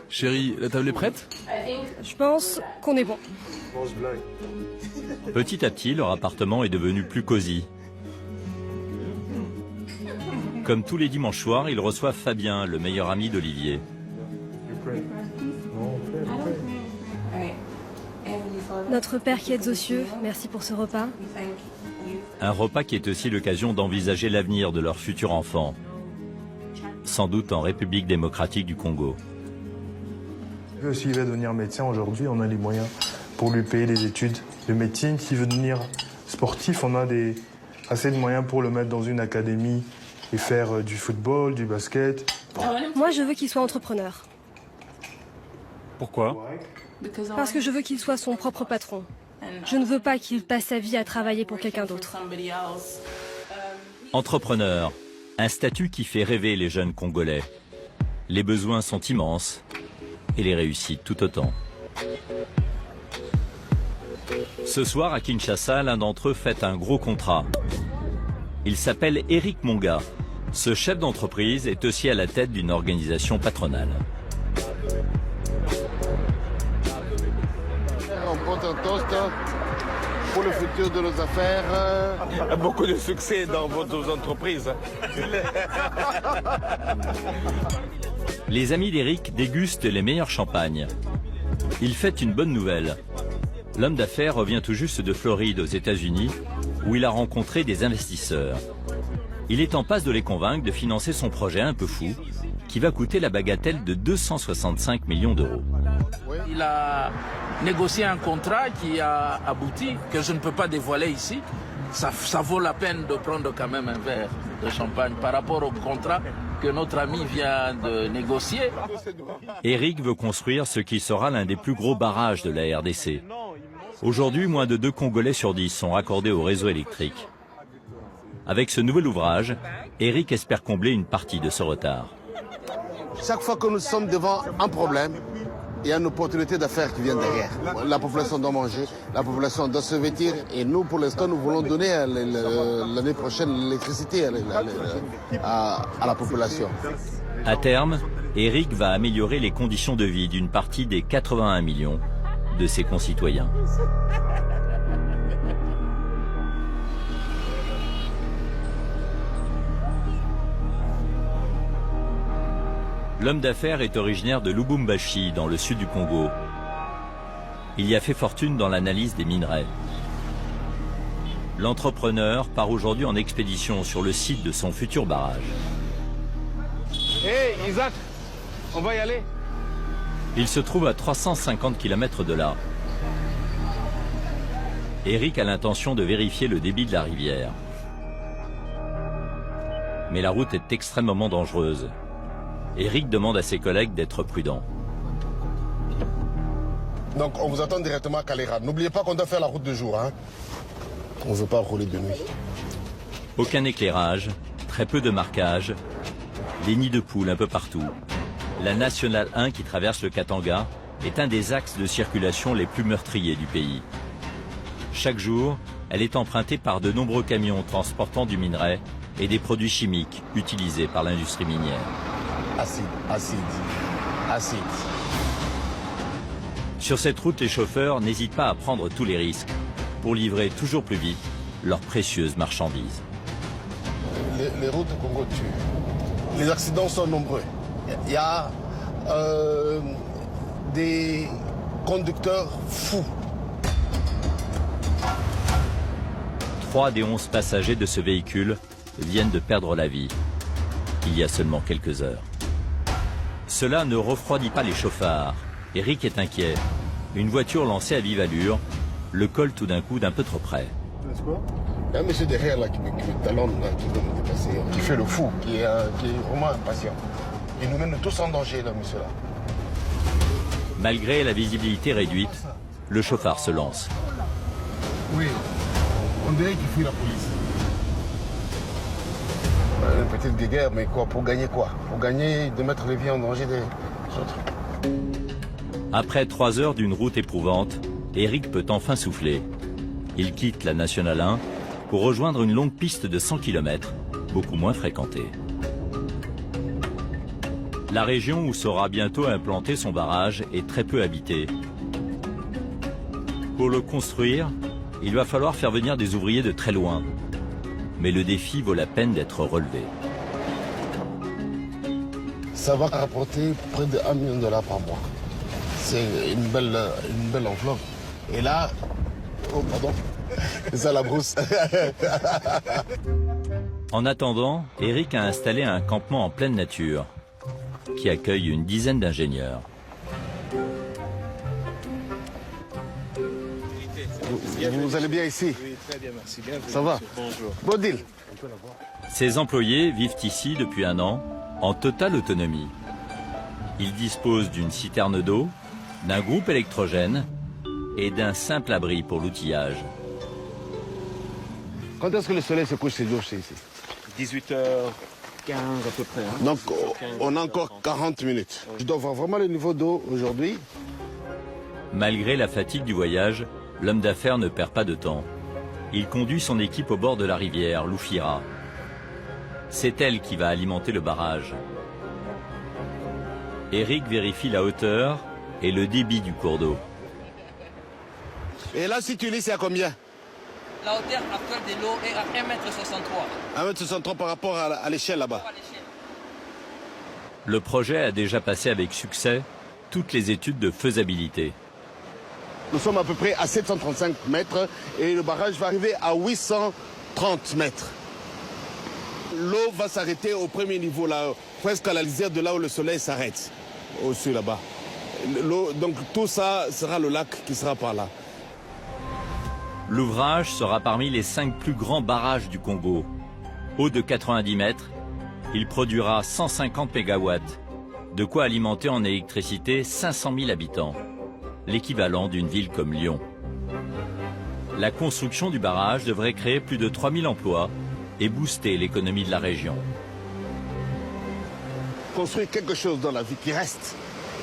Chérie, la table est prête?
Je pense qu'on est bon.
Petit à petit, leur appartement est devenu plus cosy. Comme tous les dimanches soirs, ils reçoivent Fabien, le meilleur ami d'Olivier.
Notre Père qui êtes aux cieux, merci pour ce repas.
Un repas qui est aussi l'occasion d'envisager l'avenir de leur futur enfant, sans doute en République démocratique du Congo.
S'il veut devenir médecin aujourd'hui, on a les moyens pour lui payer des études de médecine. S'il veut devenir sportif, on a assez de moyens pour le mettre dans une académie et faire du football, du basket.
Moi, je veux qu'il soit entrepreneur.
Pourquoi?
Parce que je veux qu'il soit son propre patron. Je ne veux pas qu'il passe sa vie à travailler pour quelqu'un d'autre.
Entrepreneur, un statut qui fait rêver les jeunes Congolais. Les besoins sont immenses et les réussites tout autant. Ce soir, à Kinshasa, l'un d'entre eux fait un gros contrat. Il s'appelle Eric Monga. Ce chef d'entreprise est aussi à la tête d'une organisation patronale.
On porte un toast pour le futur de nos affaires.
Beaucoup de succès dans vos entreprises.
Les amis d'Eric dégustent les meilleurs champagnes. Il fait une bonne nouvelle. L'homme d'affaires revient tout juste de Floride, aux États-Unis, où il a rencontré des investisseurs. Il est en passe de les convaincre de financer son projet un peu fou, qui va coûter la bagatelle de 265 millions d'euros.
Il a négocié un contrat qui a abouti, que je ne peux pas dévoiler ici. Ça vaut la peine de prendre quand même un verre de champagne par rapport au contrat que notre ami vient de négocier.
Eric veut construire ce qui sera l'un des plus gros barrages de la RDC. Aujourd'hui, moins de 2 Congolais sur 10 sont raccordés au réseau électrique. Avec ce nouvel ouvrage, Eric espère combler une partie de ce retard.
Chaque fois que nous sommes devant un problème, il y a une opportunité d'affaires qui vient derrière. La population doit manger, la population doit se vêtir et nous, pour l'instant, nous voulons donner l'année prochaine l'électricité à la population.
À terme, Eric va améliorer les conditions de vie d'une partie des 81 millions de ses concitoyens. L'homme d'affaires est originaire de Lubumbashi, dans le sud du Congo. Il y a fait fortune dans l'analyse des minerais. L'entrepreneur part aujourd'hui en expédition sur le site de son futur barrage.
Hé, Isaac, on va y aller.
Il se trouve à 350 km de là. Eric a l'intention de vérifier le débit de la rivière. Mais la route est extrêmement dangereuse. Eric demande à ses collègues d'être prudents.
Donc on vous attend directement à Kalera. N'oubliez pas qu'on doit faire la route de jour. Hein. On ne veut pas rouler de nuit.
Aucun éclairage, très peu de marquage, des nids de poules un peu partout. La Nationale 1 qui traverse le Katanga est un des axes de circulation les plus meurtriers du pays. Chaque jour, elle est empruntée par de nombreux camions transportant du minerai et des produits chimiques utilisés par l'industrie minière.
Acide.
Sur cette route, les chauffeurs n'hésitent pas à prendre tous les risques pour livrer toujours plus vite leurs précieuses marchandises.
Les routes du Congo tuent. Les accidents sont nombreux. Il y a des conducteurs fous.
3 des 11 passagers de ce véhicule viennent de perdre la vie il y a seulement quelques heures. Cela ne refroidit pas les chauffards. Eric est inquiet. Une voiture lancée à vive allure le colle tout d'un coup d'un peu trop près.
Il y a un monsieur derrière là qui me talonne, là, qui veut me dépasser, qui fait le fou, qui est vraiment impatient. Il nous mène tous en danger, là, monsieur-là.
Malgré la visibilité réduite, le chauffard se lance.
Oui, on dirait qu'il fuit la police. Une petite guerre, mais quoi? Pour gagner quoi? Pour gagner de mettre les vies en danger des autres.
Après 3 heures d'une route éprouvante, Eric peut enfin souffler. Il quitte la Nationale 1 pour rejoindre une longue piste de 100 km, beaucoup moins fréquentée. La région où sera bientôt implanté son barrage est très peu habitée. Pour le construire, il va falloir faire venir des ouvriers de très loin. Mais le défi vaut la peine d'être relevé.
Ça va rapporter près de $1 million par mois. C'est une belle enveloppe. Et là, oh pardon, c'est ça la brousse.
En attendant, Eric a installé un campement en pleine nature qui accueille une dizaine d'ingénieurs.
Vous allez bien ici?
Oui, très bien, merci. Bienvenue.
Ça va?
Bonjour.
Bon deal.
Ses employés vivent ici depuis 1 an en totale autonomie. Ils disposent d'une citerne d'eau, d'un groupe électrogène et d'un simple abri pour l'outillage.
Quand est-ce que le soleil se couche ces jours ici?
18h15 à peu près. Hein.
Donc on a encore 40 minutes. Je dois voir vraiment le niveau d'eau aujourd'hui.
Malgré la fatigue du voyage, l'homme d'affaires ne perd pas de temps. Il conduit son équipe au bord de la rivière, l'Oufira. C'est elle qui va alimenter le barrage. Eric vérifie la hauteur et le débit du cours d'eau.
Et là, si tu lis, c'est à combien?
La hauteur actuelle de l'eau est à 1,63 m.
1,63 m par rapport à l'échelle là-bas.
Le projet a déjà passé avec succès toutes les études de faisabilité.
Nous sommes à peu près à 735 mètres et le barrage va arriver à 830 mètres. L'eau va s'arrêter au premier niveau, là, presque à la lisière de là où le soleil s'arrête, au-dessus là-bas. Donc tout ça sera le lac qui sera par là.
L'ouvrage sera parmi les 5 plus grands barrages du Congo. Haut de 90 mètres, il produira 150 mégawatts, de quoi alimenter en électricité 500 000 habitants, l'équivalent d'une ville comme Lyon. La construction du barrage devrait créer plus de 3000 emplois et booster l'économie de la région.
Construire quelque chose dans la vie qui reste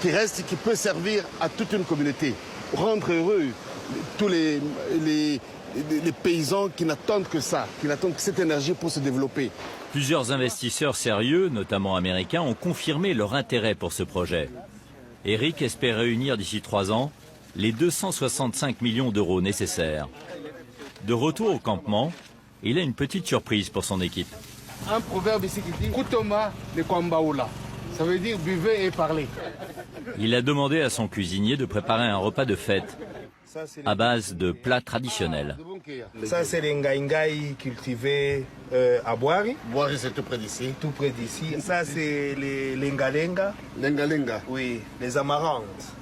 et qui peut servir à toute une communauté. Rendre heureux tous les paysans qui n'attendent que ça, qui n'attendent que cette énergie pour se développer.
Plusieurs investisseurs sérieux, notamment américains, ont confirmé leur intérêt pour ce projet. Eric espère réunir d'ici 3 ans les 265 millions d'euros nécessaires. De retour au campement, il a une petite surprise pour son équipe.
Un proverbe ici qui dit « Kutoma ne kwambaoula ». Ça veut dire « buvez et parlez ».
Il a demandé à son cuisinier de préparer un repas de fête à base de plats traditionnels.
Ça, c'est les ngaïngaï cultivés à Boari.
Boari, c'est tout près d'ici.
Tout près d'ici. Ça, c'est les lengalenga.
Lengalenga.
Oui, les amarantes,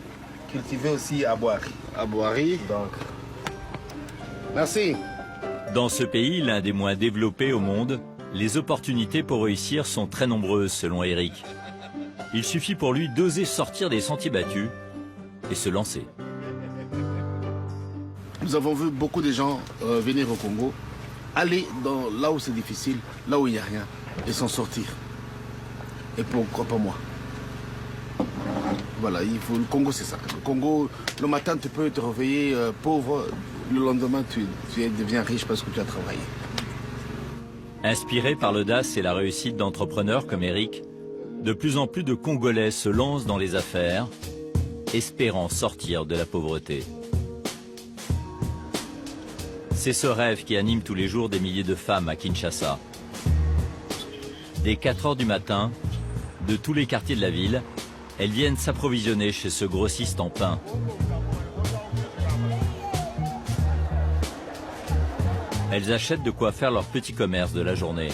cultivées aussi à Boari.
À Boari.
Donc.
Merci.
Dans ce pays, l'un des moins développés au monde, les opportunités pour réussir sont très nombreuses selon Eric. Il suffit pour lui d'oser sortir des sentiers battus et se lancer.
Nous avons vu beaucoup de gens venir au Congo aller là où c'est difficile, là où il n'y a rien, et s'en sortir. Et pourquoi pas moi? Voilà, le Congo c'est ça. Le Congo, le matin tu peux te réveiller pauvre, le lendemain tu deviens riche parce que tu as travaillé.
Inspiré par l'audace et la réussite d'entrepreneurs comme Eric, de plus en plus de Congolais se lancent dans les affaires, espérant sortir de la pauvreté. C'est ce rêve qui anime tous les jours des milliers de femmes à Kinshasa. Dès 4 heures du matin, de tous les quartiers de la ville, elles viennent s'approvisionner chez ce grossiste en pain. Elles achètent de quoi faire leur petit commerce de la journée.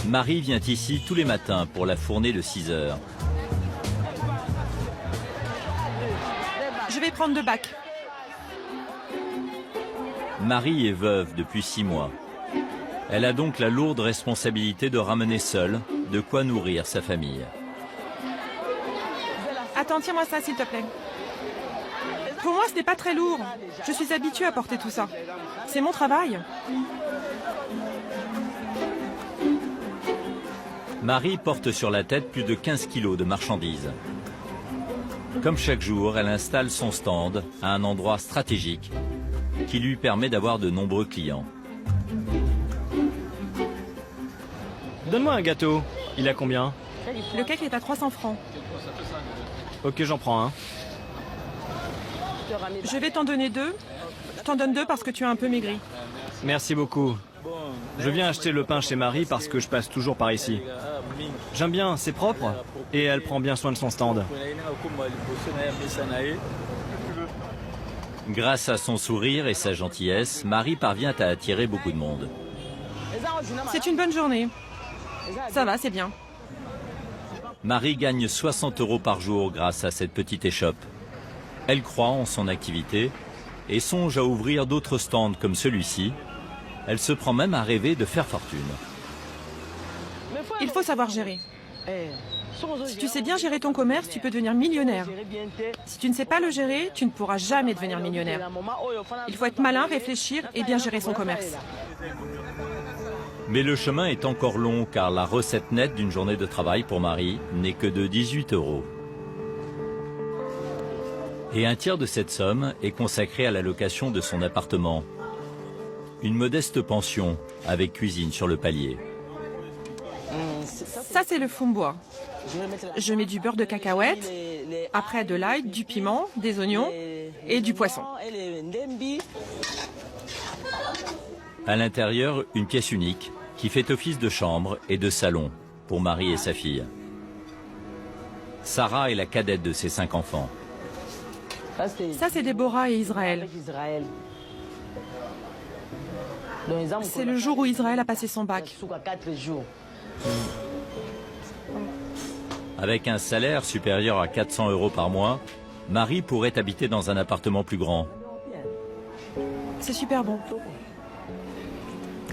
Marie vient ici tous les matins pour la fournée de 6 heures.
Je vais prendre 2 bacs.
Marie est veuve depuis 6 mois. Elle a donc la lourde responsabilité de ramener seule de quoi nourrir sa famille.
Attends, tiens-moi ça, s'il te plaît. Pour moi, ce n'est pas très lourd. Je suis habituée à porter tout ça. C'est mon travail.
Marie porte sur la tête plus de 15 kilos de marchandises. Comme chaque jour, elle installe son stand à un endroit stratégique qui lui permet d'avoir de nombreux clients.
Donne-moi un gâteau. Il a combien?
Le cake est à 300 francs.
Ok, j'en prends un.
Je vais t'en donner 2. Je t'en donne 2 parce que tu as un peu maigri.
Merci beaucoup. Je viens acheter le pain chez Marie parce que je passe toujours par ici. J'aime bien, c'est propre et elle prend bien soin de son stand.
Grâce à son sourire et sa gentillesse, Marie parvient à attirer beaucoup de monde.
C'est une bonne journée. Ça va, c'est bien.
Marie gagne 60 € par jour grâce à cette petite échoppe. Elle croit en son activité et songe à ouvrir d'autres stands comme celui-ci. Elle se prend même à rêver de faire fortune.
Il faut savoir gérer. Si tu sais bien gérer ton commerce, tu peux devenir millionnaire. Si tu ne sais pas le gérer, tu ne pourras jamais devenir millionnaire. Il faut être malin, réfléchir et bien gérer son commerce.
Mais le chemin est encore long car la recette nette d'une journée de travail pour Marie n'est que de 18 €. Et un tiers de cette somme est consacré à la location de son appartement. Une modeste pension avec cuisine sur le palier.
Ça, c'est le fond-bois. Je mets du beurre de cacahuète, après de l'ail, du piment, des oignons et du poisson.
À l'intérieur, une pièce unique qui fait office de chambre et de salon pour Marie et sa fille. Sarah est la cadette de ses 5 enfants.
Ça, c'est Déborah et Israël. C'est le jour où Israël a passé son bac.
Avec un salaire supérieur à 400 € par mois, Marie pourrait habiter dans un appartement plus grand.
C'est super bon.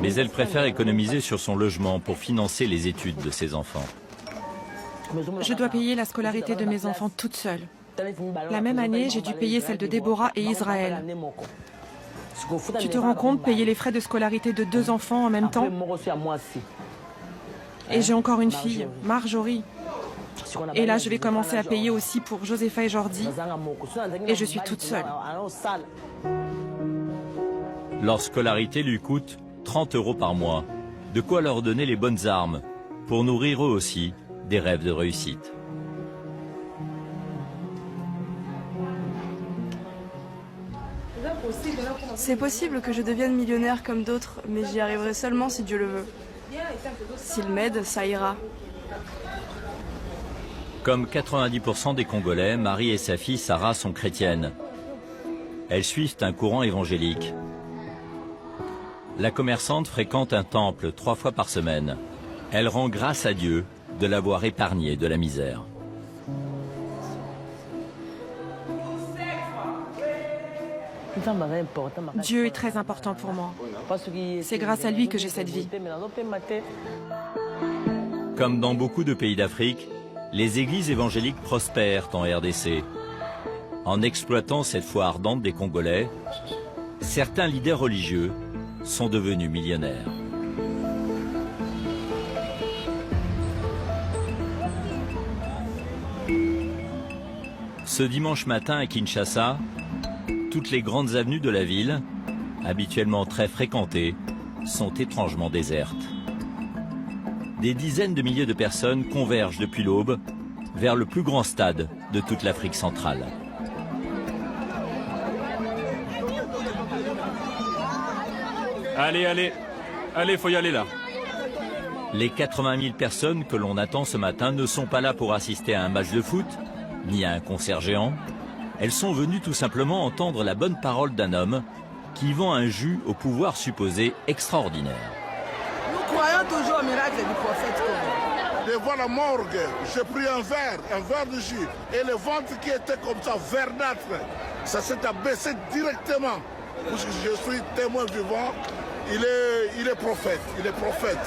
Mais elle préfère économiser sur son logement pour financer les études de ses enfants.
Je dois payer la scolarité de mes enfants toute seule. La même année, j'ai dû payer celle de Déborah et Israël. Tu te rends compte, payer les frais de scolarité de 2 enfants en même temps? Et j'ai encore une fille, Marjorie. Et là, je vais commencer à payer aussi pour Josepha et Jordi. Et je suis toute seule.
Leur scolarité lui coûte 30 € par mois. De quoi leur donner les bonnes armes pour nourrir eux aussi des rêves de réussite.
C'est possible que je devienne millionnaire comme d'autres, mais j'y arriverai seulement si Dieu le veut. S'il m'aide, ça ira.
Comme 90% des Congolais, Marie et sa fille Sarah sont chrétiennes. Elles suivent un courant évangélique. La commerçante fréquente un temple 3 fois par semaine. Elle rend grâce à Dieu de l'avoir épargnée de la misère.
Dieu est très important pour moi. C'est grâce à lui que j'ai cette vie.
Comme dans beaucoup de pays d'Afrique, les églises évangéliques prospèrent en RDC. En exploitant cette foi ardente des Congolais, certains leaders religieux sont devenus millionnaires. Ce dimanche matin à Kinshasa, toutes les grandes avenues de la ville, habituellement très fréquentées, sont étrangement désertes. Des dizaines de milliers de personnes convergent depuis l'aube vers le plus grand stade de toute l'Afrique centrale.
Allez, faut y aller là.
Les 80 000 personnes que l'on attend ce matin ne sont pas là pour assister à un match de foot, ni à un concert géant. Elles sont venues tout simplement entendre la bonne parole d'un homme qui vend un jus au pouvoir supposé extraordinaire.
Nous croyons toujours au miracle du prophète.
Devant la morgue, j'ai pris un verre de jus, et le ventre qui était comme ça, verdâtre, ça s'est abaissé directement. Parce que je suis témoin vivant, il est prophète, il est prophète.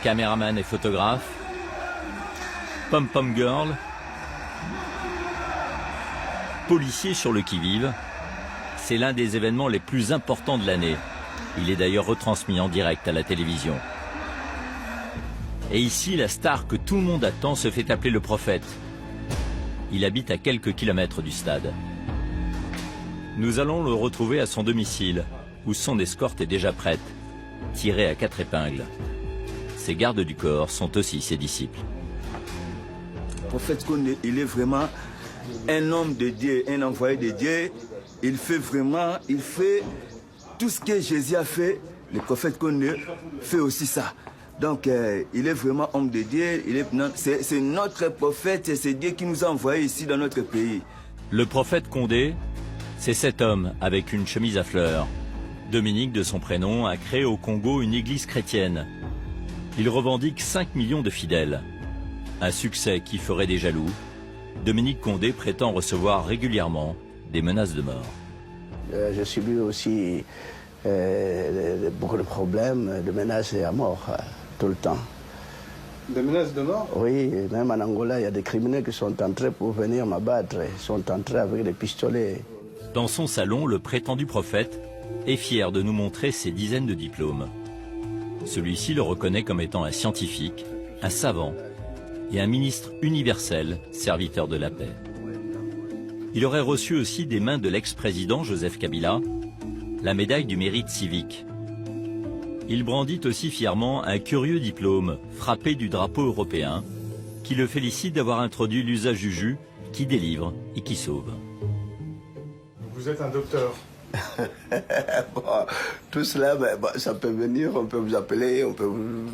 Caméraman et photographe, pom-pom girl, policier sur le qui-vive, c'est l'un des événements les plus importants de l'année. Il est d'ailleurs retransmis en direct à la télévision. Et ici, la star que tout le monde attend se fait appeler le prophète. Il habite à quelques kilomètres du stade. Nous allons le retrouver à son domicile, où son escorte est déjà prête, tirée à 4 épingles. Ses gardes du corps sont aussi ses disciples.
Le prophète Condé, il est vraiment un homme de Dieu, un envoyé de Dieu. Il fait tout ce que Jésus a fait. Le prophète Condé fait aussi ça. Donc, il est vraiment homme de Dieu. C'est notre prophète et c'est Dieu qui nous a envoyés ici dans notre pays.
Le prophète Condé, c'est cet homme avec une chemise à fleurs. Dominique, de son prénom, a créé au Congo une église chrétienne. Il revendique 5 millions de fidèles. Un succès qui ferait des jaloux. Dominique Condé prétend recevoir régulièrement des menaces de mort.
J'ai subi aussi beaucoup de problèmes, de menaces à mort tout le temps.
Des menaces de mort?
Oui, même en Angola, il y a des criminels qui sont entrés pour venir m'abattre. Ils sont entrés avec des pistolets.
Dans son salon, le prétendu prophète est fier de nous montrer ses dizaines de diplômes. Celui-ci le reconnaît comme étant un scientifique, un savant et un ministre universel, serviteur de la paix. Il aurait reçu aussi des mains de l'ex-président Joseph Kabila la médaille du mérite civique. Il brandit aussi fièrement un curieux diplôme frappé du drapeau européen qui le félicite d'avoir introduit l'usage du jus qui délivre et qui sauve.
Vous êtes un docteur?
Bon, tout cela, ça peut venir, on peut vous appeler, on peut vous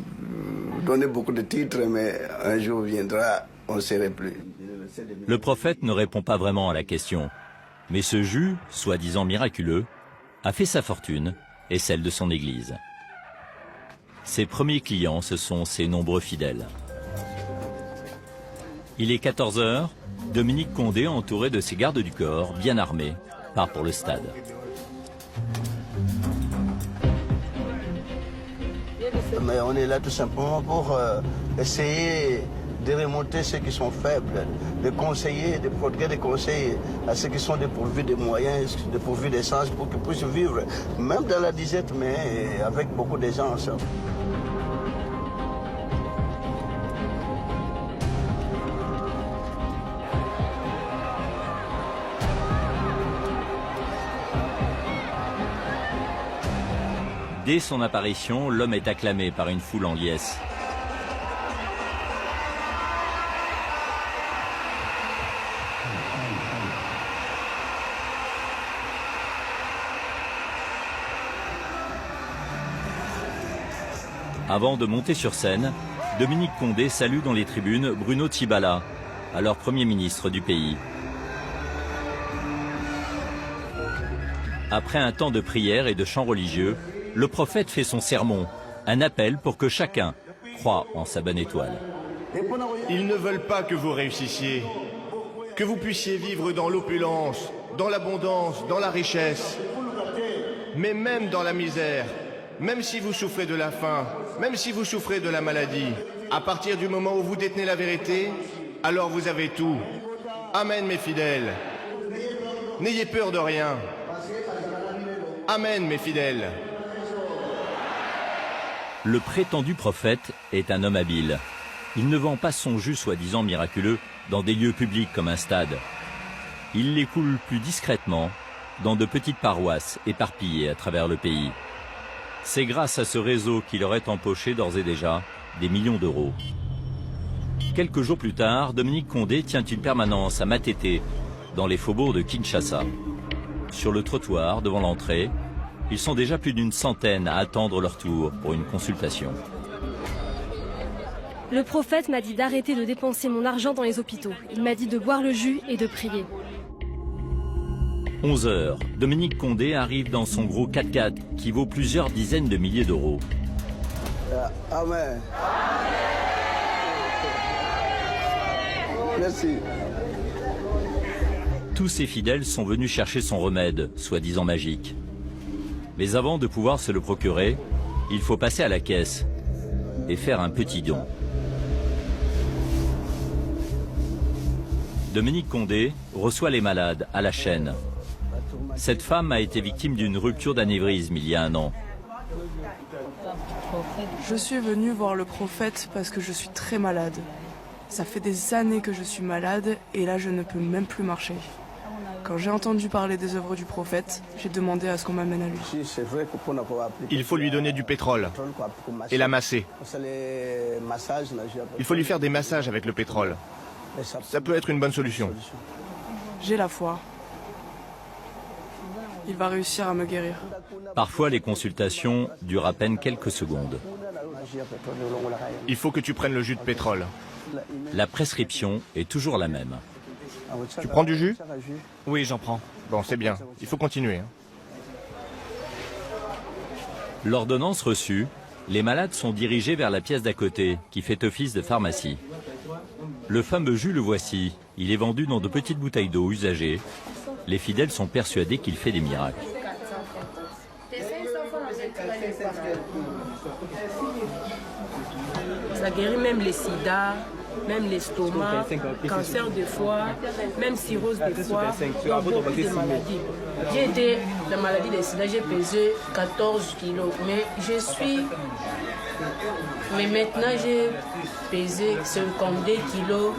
donner beaucoup de titres, mais un jour viendra, on ne saurait plus.
Le prophète ne répond pas vraiment à la question, mais ce jus, soi-disant miraculeux, a fait sa fortune et celle de son église. Ses premiers clients, ce sont ses nombreux fidèles. Il est 14 h, Dominique Condé, entouré de ses gardes du corps, bien armés, part pour le stade.
Mais on est là tout simplement pour essayer de remonter ceux qui sont faibles, de conseiller, de prodiguer des conseils à ceux qui sont dépourvus de moyens, dépourvus d'essence, pour qu'ils puissent vivre, même dans la disette, mais avec beaucoup d'aisance.
Dès son apparition, l'homme est acclamé par une foule en liesse. Avant de monter sur scène, Dominique Condé salue dans les tribunes Bruno Tshibala, alors Premier ministre du pays. Après un temps de prière et de chants religieux, le prophète fait son sermon, un appel pour que chacun croie en sa bonne étoile.
Ils ne veulent pas que vous réussissiez, que vous puissiez vivre dans l'opulence, dans l'abondance, dans la richesse, mais même dans la misère, même si vous souffrez de la faim, même si vous souffrez de la maladie, À partir du moment où vous détenez la vérité, alors vous avez tout. Amen, mes fidèles. N'ayez peur de rien. Amen, mes fidèles.
Le prétendu prophète est un homme habile. Il ne vend pas son jus soi-disant miraculeux dans des lieux publics comme un stade. Il les coule plus discrètement dans de petites paroisses éparpillées à travers le pays. C'est grâce à ce réseau qu'il aurait empoché d'ores et déjà des millions d'euros. Quelques jours plus tard, Dominique Condé tient une permanence à Matete, dans les faubourgs de Kinshasa. Sur le trottoir, devant l'entrée, ils sont déjà plus d'une centaine à attendre leur tour pour une consultation.
Le prophète m'a dit d'arrêter de dépenser mon argent dans les hôpitaux. Il m'a dit de boire le jus et de prier.
11 heures, Dominique Condé arrive dans son gros 4x4 qui vaut plusieurs dizaines de milliers d'euros.
Amen. Merci.
Tous ses fidèles sont venus chercher son remède, soi-disant magique. Mais avant de pouvoir se le procurer, il faut passer à la caisse et faire un petit don. Dominique Condé reçoit les malades à la chaîne. Cette femme a été victime d'une rupture d'anévrisme il y a 1 an.
Je suis venue voir le prophète parce que je suis très malade. Ça fait des années que je suis malade et là je ne peux même plus marcher. Quand j'ai entendu parler des œuvres du prophète, j'ai demandé à ce qu'on m'amène à lui.
Il faut lui donner du pétrole et la masser. Il faut lui faire des massages avec le pétrole. Ça peut être une bonne solution.
J'ai la foi. Il va réussir à me guérir.
Parfois, les consultations durent à peine quelques secondes.
Il faut que tu prennes le jus de pétrole.
La prescription est toujours la même.
Tu prends du jus?
Oui, j'en prends.
Bon, c'est bien. Il faut continuer.
L'ordonnance reçue, les malades sont dirigés vers la pièce d'à côté, qui fait office de pharmacie. Le fameux jus, le voici. Il est vendu dans de petites bouteilles d'eau usagées. Les fidèles sont persuadés qu'il fait des miracles.
Ça guérit même les sida, même l'estomac, cancer de foie, même cirrhose de foie, donc beaucoup de maladies. J'ai été la maladie des sida, j'ai pesé 14 kilos, mais maintenant j'ai pesé 52 kilos,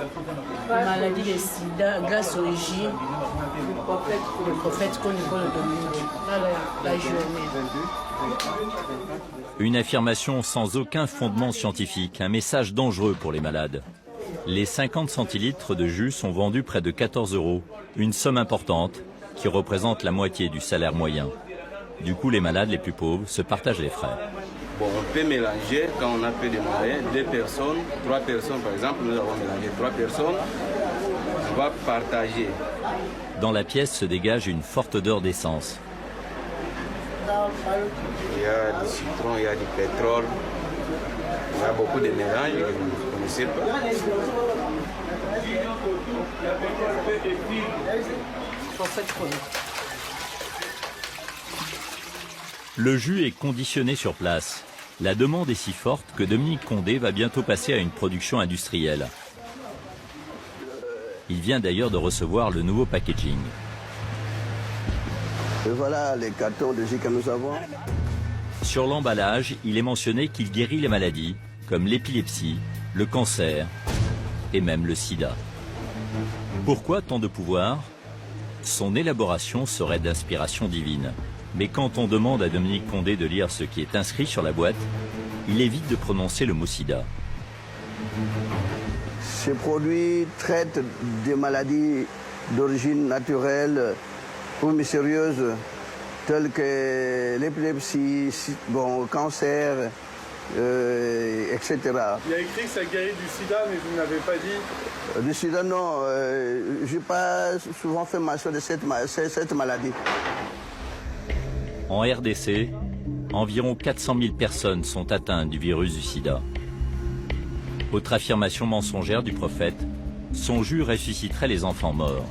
maladie des sida grâce au J, le prophète qu'on appelle Dominique, la journée.
Une affirmation sans aucun fondement scientifique, un message dangereux pour les malades. Les 50 centilitres de jus sont vendus près de 14 €, une somme importante qui représente la moitié du salaire moyen. Du coup, les malades les plus pauvres se partagent les frais.
Bon, on peut mélanger quand on a peu de moyens, 2 personnes, 3 personnes par exemple, nous avons mélangé 3 personnes, on va partager.
Dans la pièce se dégage une forte odeur d'essence.
Il y a du citron, il y a du pétrole, il y a beaucoup de mélanges, vous ne connaissez pas.
Le jus est conditionné sur place. La demande est si forte que Dominique Condé va bientôt passer à une production industrielle. Il vient d'ailleurs de recevoir le nouveau packaging.
Et voilà les cartons de jus que nous avons.
Sur l'emballage, il est mentionné qu'il guérit les maladies, comme l'épilepsie, le cancer et même le sida. Pourquoi tant de pouvoir? Son élaboration serait d'inspiration divine. Mais quand on demande à Dominique Condé de lire ce qui est inscrit sur la boîte, il évite de prononcer le mot sida.
Ces produits traitent des maladies d'origine naturelle ou mystérieuse, telles que l'épilepsie, bon, cancer, etc.
Il y a écrit que ça guérit du sida, mais vous n'avez pas dit...
Du sida, non. Je n'ai pas souvent fait mention de cette maladie.
En RDC, environ 400 000 personnes sont atteintes du virus du sida. Autre affirmation mensongère du prophète, son jus ressusciterait les enfants morts.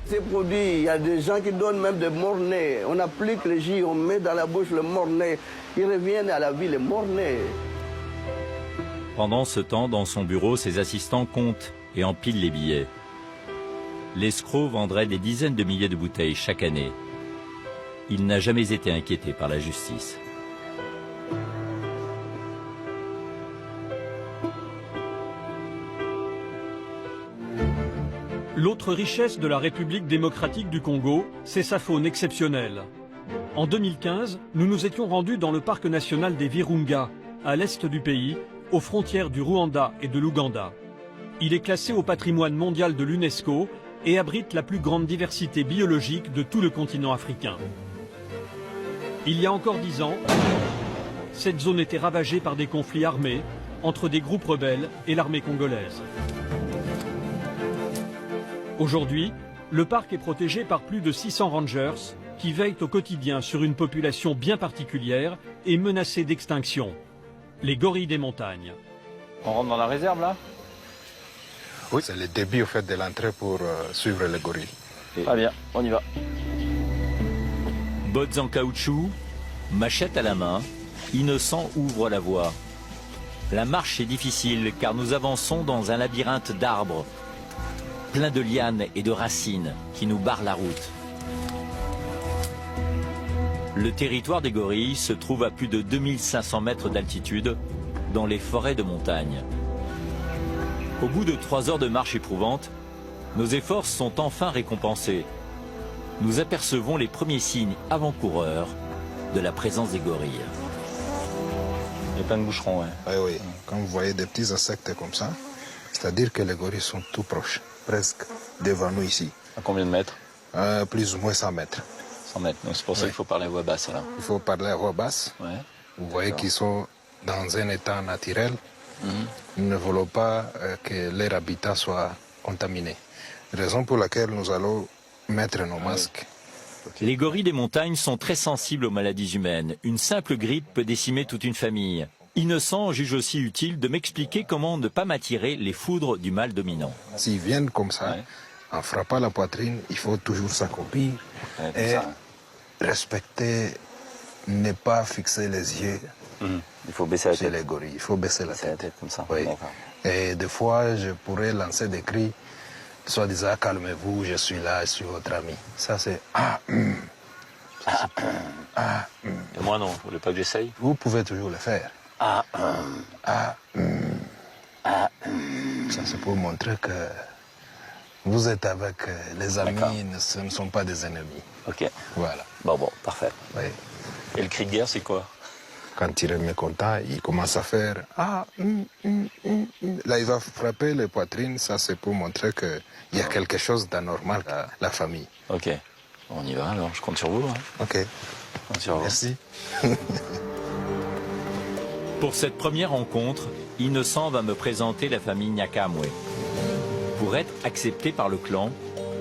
Ces produits, il y a des gens qui donnent même des morts-nés. On applique le jus, on met dans la bouche le mort-né. Ils reviennent à la vie, les morts-nés.
Pendant ce temps, dans son bureau, ses assistants comptent et empilent les billets. L'escroc vendrait des dizaines de milliers de bouteilles chaque année. Il n'a jamais été inquiété par la justice.
L'autre richesse de la République démocratique du Congo, c'est sa faune exceptionnelle. En 2015, nous nous étions rendus dans le parc national des Virunga, à l'est du pays, aux frontières du Rwanda et de l'Ouganda. Il est classé au patrimoine mondial de l'UNESCO et abrite la plus grande diversité biologique de tout le continent africain. Il y a encore 10 ans, cette zone était ravagée par des conflits armés entre des groupes rebelles et l'armée congolaise. Aujourd'hui, le parc est protégé par plus de 600 rangers qui veillent au quotidien sur une population bien particulière et menacée d'extinction, les gorilles des montagnes.
On rentre dans la réserve là?
Oui, c'est le début au fait de l'entrée pour suivre les gorilles.
Très bien, on y va. Bottes en caoutchouc, machette à la main, Innocent ouvre la voie. La marche est difficile car nous avançons dans un labyrinthe d'arbres, plein de lianes et de racines qui nous barrent la route. Le territoire des gorilles se trouve à plus de 2500 mètres d'altitude dans les forêts de montagne. Au bout de 3 heures de marche éprouvante, nos efforts sont enfin récompensés. Nous apercevons les premiers signes avant-coureurs de la présence des gorilles. Il y a plein de boucherons,
Oui, oui. Quand vous voyez des petits insectes comme ça, c'est-à-dire que les gorilles sont tout proches, presque devant nous ici.
À combien de mètres?
Plus ou moins 100 mètres.
100 mètres, donc c'est pour ça qu'il faut parler à voix basse alors.
Il faut parler à voix basse.
Ouais.
Vous voyez qu'ils sont dans un état naturel. Nous ne voulons pas que leur habitat soit contaminé. Raison pour laquelle nous allons mettre nos masques.
Les gorilles des montagnes sont très sensibles aux maladies humaines. Une simple grippe peut décimer toute une famille. Innocent juge aussi utile de m'expliquer comment ne pas m'attirer les foudres du mâle dominant.
S'ils viennent comme ça, en frappant la poitrine, il faut toujours s'accroupir et respecter, ne pas fixer les yeux.
Il faut baisser la tête.
Chez les gorilles, il faut baisser la tête.
Comme ça.
Oui. Et des fois, je pourrais lancer des cris, soit disant calmez-vous, je suis là, je suis votre ami. Ça c'est
Et moi non, vous voulez pas que j'essaye?
Vous pouvez toujours le faire. Ça c'est pour montrer que vous êtes avec les amis, ce ne sont pas des ennemis.
Ok.
Voilà.
Bon, parfait.
Oui.
Et le cri de guerre, c'est quoi?
Quand il est mécontent, il commence à faire Là, il va frapper les poitrines. Ça, c'est pour montrer qu'il y a quelque chose d'anormal à la famille.
Ok. On y va alors, je compte sur vous.
Ok.
Je compte sur vous.
Merci.
Pour cette première rencontre, Innocent va me présenter la famille Nyakamwe. Pour être accepté par le clan,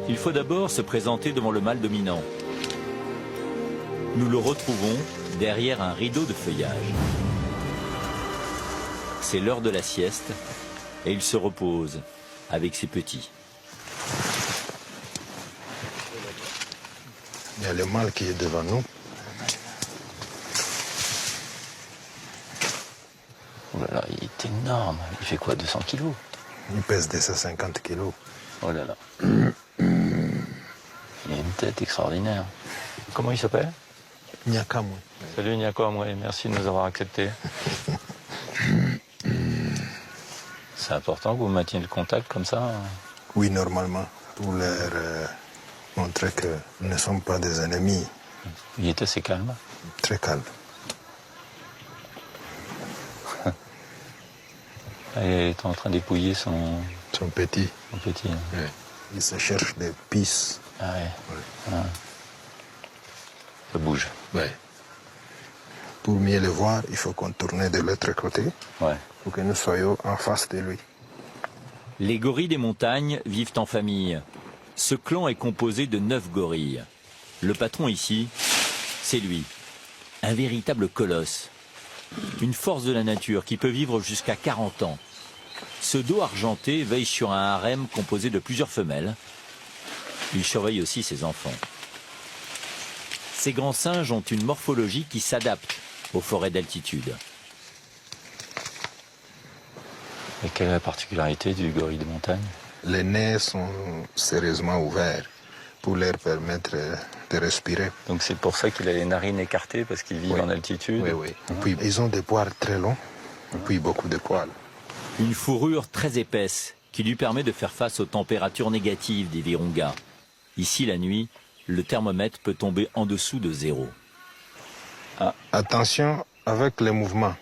il faut d'abord se présenter devant le mâle dominant. Nous le retrouvons derrière un rideau de feuillage. C'est l'heure de la sieste et il se repose avec ses petits.
Il y a le mâle qui est devant nous.
Oh là là, il est énorme. Il fait quoi, 200 kilos?
Il pèse 250 kilos.
Oh là là. Il a une tête extraordinaire. Comment il s'appelle?
Nyakamwe.
Salut Nyakamwe, merci de nous avoir acceptés. C'est important que vous mainteniez le contact comme ça?
Oui, normalement, pour leur montrer que nous ne sommes pas des ennemis.
Il est assez calme?
Très calme.
Il est en train d'épouiller son
petit.
Son petit.
Oui. Il se cherche des pistes.
Ah ouais.
Oui.
Ah. Ça bouge.
Oui. Pour mieux le voir, il faut qu'on tourne de l'autre côté.
Ouais.
Pour que nous soyons en face de lui.
Les gorilles des montagnes vivent en famille. Ce clan est composé de 9 gorilles. Le patron ici, c'est lui. Un véritable colosse. Une force de la nature qui peut vivre jusqu'à 40 ans. Ce dos argenté veille sur un harem composé de plusieurs femelles. Il surveille aussi ses enfants. Ces grands singes ont une morphologie qui s'adapte aux forêts d'altitude. Et quelle est la particularité du gorille de montagne?
Les nez sont sérieusement ouverts pour leur permettre de respirer.
Donc c'est pour ça qu'il a les narines écartées, parce qu'ils vivent en altitude?
Oui, oui. Et puis ils ont des poils très longs, et puis beaucoup de poils.
Une fourrure très épaisse qui lui permet de faire face aux températures négatives des Virunga. Ici, la nuit, le thermomètre peut tomber en dessous de 0.
Ah. Attention avec les mouvements.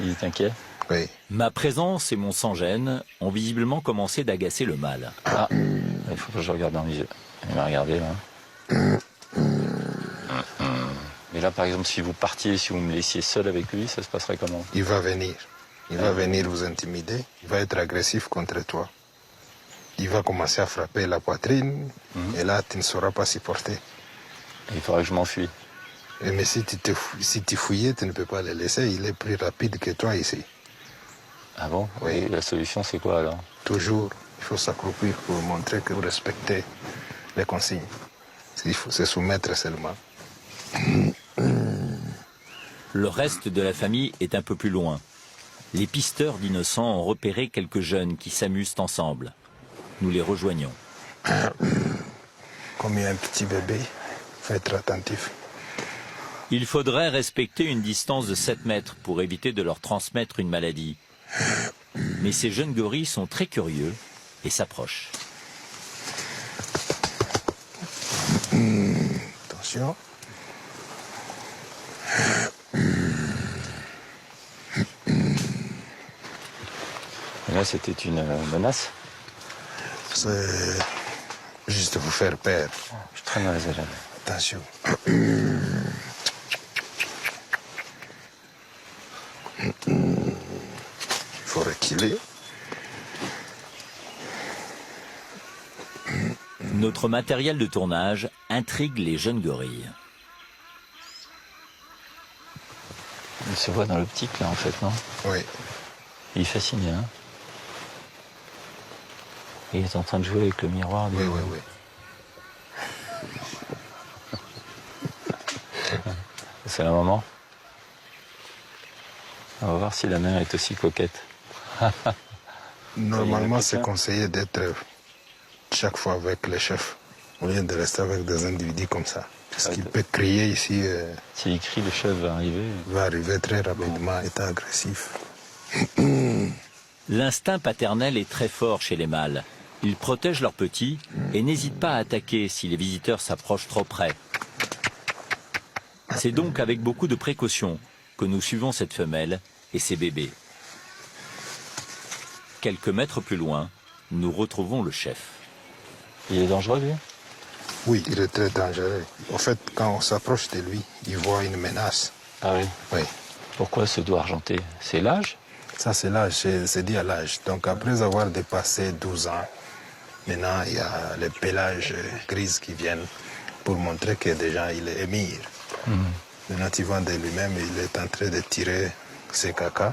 Il est inquiet?
Oui.
Ma présence et mon sans-gêne ont visiblement commencé d'agacer le mâle. Ah, il faut que je regarde dans les yeux. Il m'a regardé là. Mais là, par exemple, si vous partiez, si vous me laissiez seul avec lui, ça se passerait comment?
Il va venir. Il va venir vous intimider. Il va être agressif contre toi. Il va commencer à frapper la poitrine. Et là, tu ne sauras pas supporter.
Il faudra que je m'enfuis.
Mais si tu fouillais, tu ne peux pas le laisser. Il est plus rapide que toi ici.
Ah bon?
Oui.
Et la solution, c'est quoi alors?
Toujours, il faut s'accroupir pour montrer que vous respectez les consignes. Il faut se soumettre seulement.
Le reste de la famille est un peu plus loin. Les pisteurs d'innocents ont repéré quelques jeunes qui s'amusent ensemble. Nous les rejoignons.
Comme il y a un petit bébé, il faut être attentif.
Il faudrait respecter une distance de 7 mètres pour éviter de leur transmettre une maladie. Mais ces jeunes gorilles sont très curieux et s'approchent.
Attention.
Et là, c'était une menace?
C'est juste vous faire peur.
Je suis très mal à l'aise.
Attention. Il faut reculer.
Notre matériel de tournage intrigue les jeunes gorilles. Il se voit dans l'optique là en fait, non?
Oui.
Il est fasciné, hein? Il est en train de jouer avec le miroir.
Oui, oui, oui.
C'est la maman. On va voir si la mère est aussi coquette.
Normalement, c'est conseillé d'être chaque fois avec le chef, au lieu de rester avec des individus comme ça. Parce qu'il peut crier ici.
S'il crie, le chef va arriver.
Il va arriver très rapidement, état agressif.
L'instinct paternel est très fort chez les mâles. Ils protègent leurs petits et n'hésitent pas à attaquer si les visiteurs s'approchent trop près. C'est donc avec beaucoup de précaution que nous suivons cette femelle et ses bébés. Quelques mètres plus loin, nous retrouvons le chef. Il est dangereux, lui?
Oui, il est très dangereux. En fait, quand on s'approche de lui, il voit une menace.
Ah oui?
Oui.
Pourquoi ce doigt argenté? C'est l'âge?
Ça, c'est l'âge, c'est dit à l'âge. Donc, après avoir dépassé 12 ans, maintenant, il y a les pélages grises qui viennent pour montrer que déjà, il est émir. Le nativant de lui-même, il est en train de tirer ses cacas.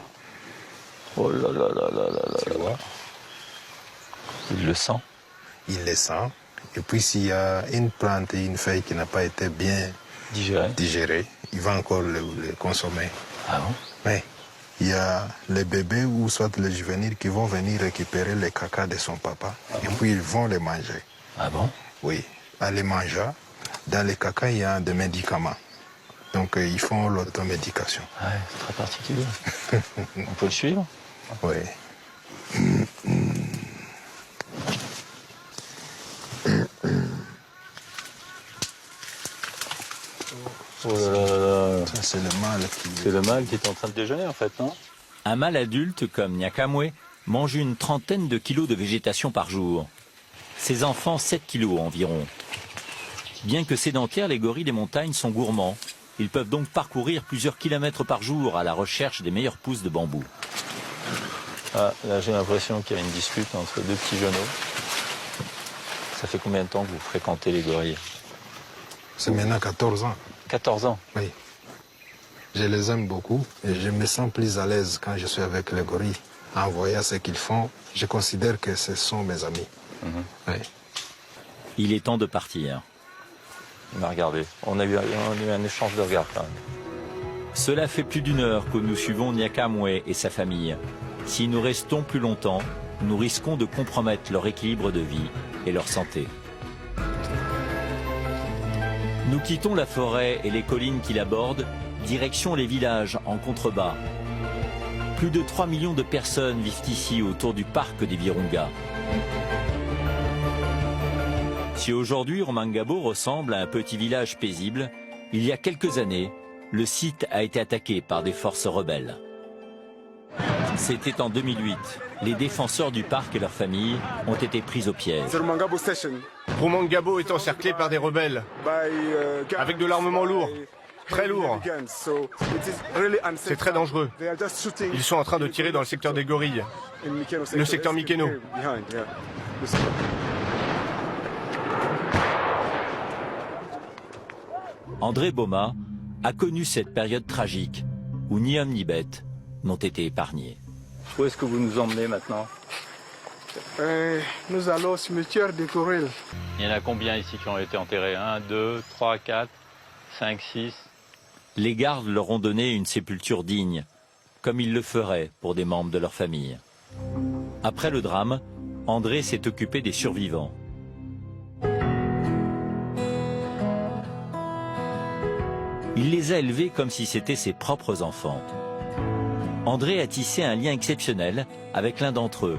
Oh là là là là là là là. Il le sent?
Il le sent. Et puis, s'il y a une plante et une feuille qui n'a pas été bien digérée, il va encore le consommer.
Ah bon?
Oui. Il y a les bébés ou soit les juvéniles qui vont venir récupérer les cacas de son papa. Et puis, ils vont les manger.
Ah bon?
Oui. En les mangeant, dans les cacas, il y a des médicaments. Donc, ils font l'automédication.
Ouais, c'est très particulier. On peut le suivre?
Oui.
Oh là là là là.
Ça, c'est le mâle qui...
C'est le mâle qui est en train de déjeuner, en fait, non? Un mâle adulte, comme Nyakamwe, mange une trentaine de kilos de végétation par jour. Ses enfants, 7 kilos environ. Bien que sédentaires, les gorilles des montagnes sont gourmands. Ils peuvent donc parcourir plusieurs kilomètres par jour à la recherche des meilleures pousses de bambou. Ah, là, j'ai l'impression qu'il y a une dispute entre deux petits genoux. Ça fait combien de temps que vous fréquentez les gorilles?
C'est maintenant 14 ans.
14 ans?
Oui. Je les aime beaucoup et je me sens plus à l'aise quand je suis avec les gorilles. En voyant ce qu'ils font, je considère que ce sont mes amis. Oui.
Il est temps de partir. Il m'a regardé. On a eu un échange de regards quand même. Cela fait plus d'1 heure que nous suivons Nyakamwe et sa famille. Si nous restons plus longtemps, nous risquons de compromettre leur équilibre de vie et leur santé. Nous quittons la forêt et les collines qui la bordent, direction les villages en contrebas. Plus de 3 millions de personnes vivent ici autour du parc des Virunga. Si aujourd'hui Rumangabo ressemble à un petit village paisible, il y a quelques années, le site a été attaqué par des forces rebelles. C'était en 2008. Les défenseurs du parc et leurs familles ont été pris au piège.
Rumangabo est encerclé par des rebelles, avec de l'armement lourd, très lourd. C'est très dangereux. Ils sont en train de tirer dans le secteur des gorilles, le secteur Mikeno.
André Boma a connu cette période tragique où ni homme ni bête n'ont été épargnés. Où est-ce que vous nous emmenez maintenant?
Nous allons au cimetière des gorilles.
Il y en a combien ici qui ont été enterrés? 1, 2, 3, 4, 5, 6. Les gardes leur ont donné une sépulture digne, comme ils le feraient pour des membres de leur famille. Après le drame, André s'est occupé des survivants. Il les a élevés comme si c'étaient ses propres enfants. André a tissé un lien exceptionnel avec l'un d'entre eux,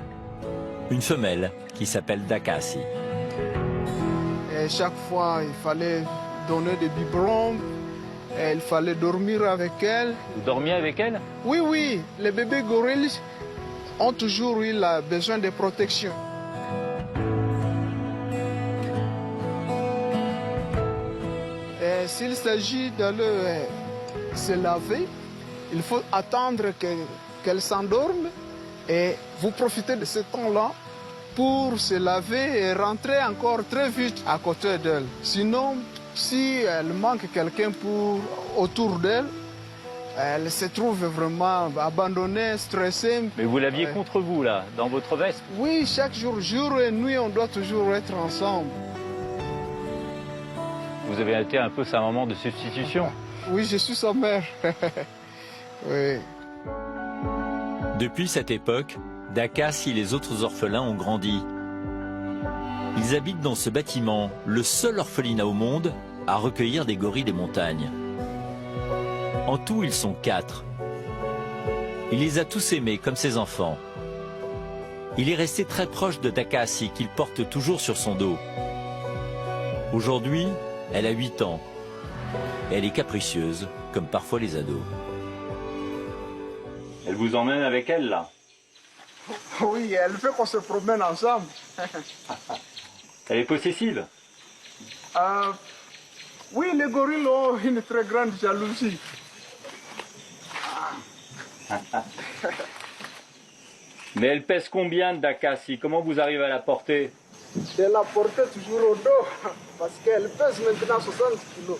une femelle qui s'appelle Dakasi.
Et chaque fois, il fallait donner des biberons, et il fallait dormir avec elle.
Vous dormiez avec elle?
Oui, oui, les bébés gorilles ont toujours eu besoin de protection. S'il s'agit d'aller se laver, il faut attendre qu'elle s'endorme et vous profitez de ce temps-là pour se laver et rentrer encore très vite à côté d'elle. Sinon, si elle manque quelqu'un autour d'elle, elle se trouve vraiment abandonnée, stressée.
Mais vous l'aviez contre vous, là, dans votre veste?
Oui, chaque jour, jour et nuit, on doit toujours être ensemble.
Vous avez été un peu sa maman de substitution?
Oui, je suis sa mère. Oui.
Depuis cette époque, Dakasi et les autres orphelins ont grandi. Ils habitent dans ce bâtiment, le seul orphelinat au monde à recueillir des gorilles des montagnes. En tout, ils sont 4. Il les a tous aimés comme ses enfants. Il est resté très proche de Dakasi, qu'il porte toujours sur son dos. Aujourd'hui, elle a 8 ans. Et elle est capricieuse, comme parfois les ados. Elle vous emmène avec elle, là?
Oui, elle veut qu'on se promène ensemble.
Elle est possessive?
Oui, les gorilles ont une très grande jalousie.
Mais elle pèse combien, Dakasi? Comment vous arrivez à la porter?
Je la portais toujours au dos, parce qu'elle pèse maintenant 60 kilos.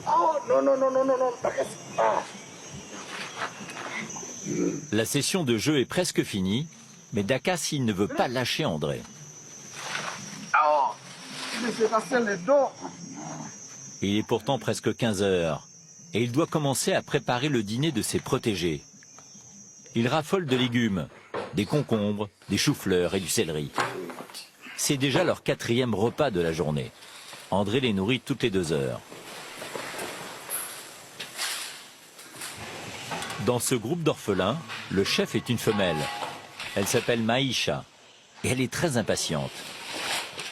Oh, non, non, non, non, non, non.
La session de jeu est presque finie, mais Dakasi ne veut pas lâcher André.
Oh, je me suis cassé le dos.
Il est pourtant presque 15 heures, et il doit commencer à préparer le dîner de ses protégés. Il raffole de légumes, des concombres, des choux-fleurs et du céleri. C'est déjà leur 4e repas de la journée. André les nourrit toutes les 2 heures. Dans ce groupe d'orphelins, le chef est une femelle. Elle s'appelle Maïcha et elle est très impatiente.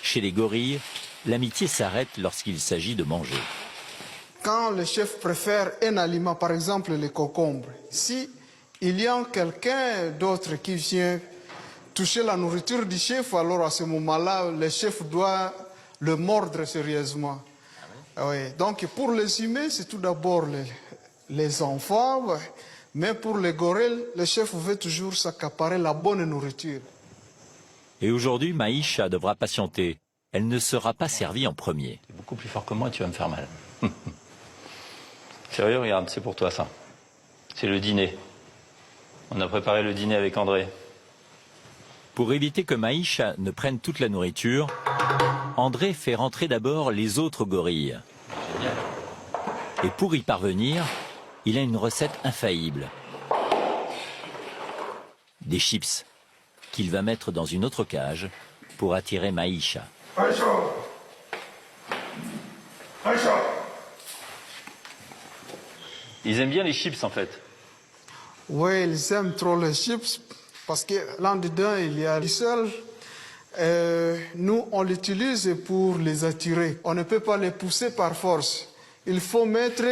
Chez les gorilles, l'amitié s'arrête lorsqu'il s'agit de manger.
Quand le chef préfère un aliment, par exemple les concombres, si il y a quelqu'un d'autre qui vient toucher la nourriture du chef, alors à ce moment-là, le chef doit le mordre sérieusement. Oui. Donc pour les humains, c'est tout d'abord les enfants, mais pour les gorilles, le chef veut toujours s'accaparer la bonne nourriture.
Et aujourd'hui, Maïcha devra patienter. Elle ne sera pas servie en premier. C'est beaucoup plus fort que moi, tu vas me faire mal. Sérieux, regarde, c'est pour toi ça. C'est le dîner. On a préparé le dîner avec André. Pour éviter que Maïcha ne prenne toute la nourriture, André fait rentrer d'abord les autres gorilles. Génial. Et pour y parvenir, il a une recette infaillible. des chips, qu'il va mettre dans une autre cage pour attirer Maïcha. Ils aiment bien les chips en fait.
Oui, ils aiment trop les chips parce que là-dedans, il y a du sel. Nous, on l'utilise pour les attirer. On ne peut pas les pousser par force. Il faut mettre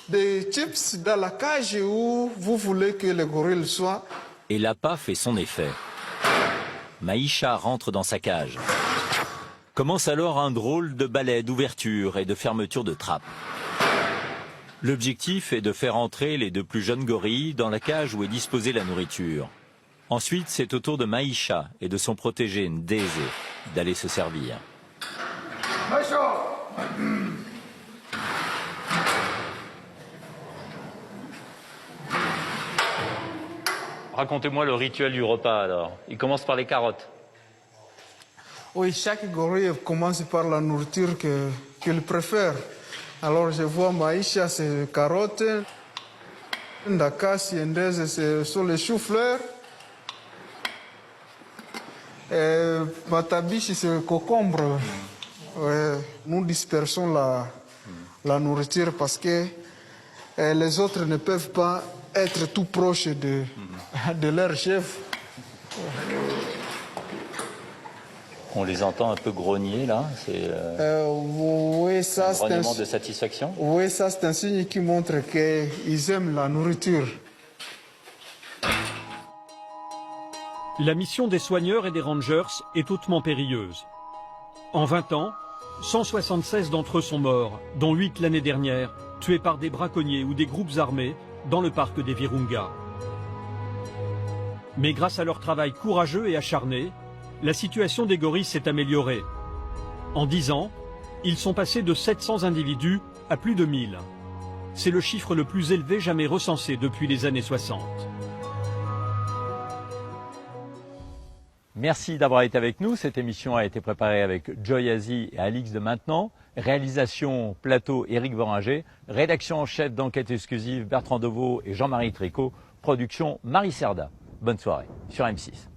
des chips dans la cage où vous voulez que le gorille soit.
Et l'appât fait son effet. Maïcha rentre dans sa cage. Commence alors un drôle de ballet d'ouverture et de fermeture de trappe. L'objectif est de faire entrer les deux plus jeunes gorilles dans la cage où est disposée la nourriture. Ensuite, c'est au tour de Maïcha et de son protégé Ndézé d'aller se servir. Racontez-moi le rituel du repas alors. Il commence par les carottes.
Oui, chaque gorille commence par la nourriture qu'il préfère. Alors je vois Maïcha, c'est carottes. Ndakasi et Ndézé, ce sont les choux-fleurs. Matabishi, c'est le concombre. Ouais, nous dispersons la nourriture parce que les autres ne peuvent pas être tout proches de leur chef.
On les entend un peu grogner là, c'est
oui,
un grognement de satisfaction.
Oui, ça c'est un signe qui montre qu'ils aiment la nourriture.
La mission des soigneurs et des rangers est hautement périlleuse. En 20 ans, 176 d'entre eux sont morts, dont 8 l'année dernière, tués par des braconniers ou des groupes armés dans le parc des Virunga. Mais grâce à leur travail courageux et acharné, la situation des gorilles s'est améliorée. En 10 ans, ils sont passés de 700 individus à plus de 1000. C'est le chiffre le plus élevé jamais recensé depuis les années 60.
Merci d'avoir été avec nous. Cette émission a été préparée avec Joy Azy et Alix de Maintenant. Réalisation plateau Éric Voringer. Rédaction en chef d'Enquête exclusive Bertrand Deveau et Jean-Marie Tricot. Production Marie Serda. Bonne soirée sur M6.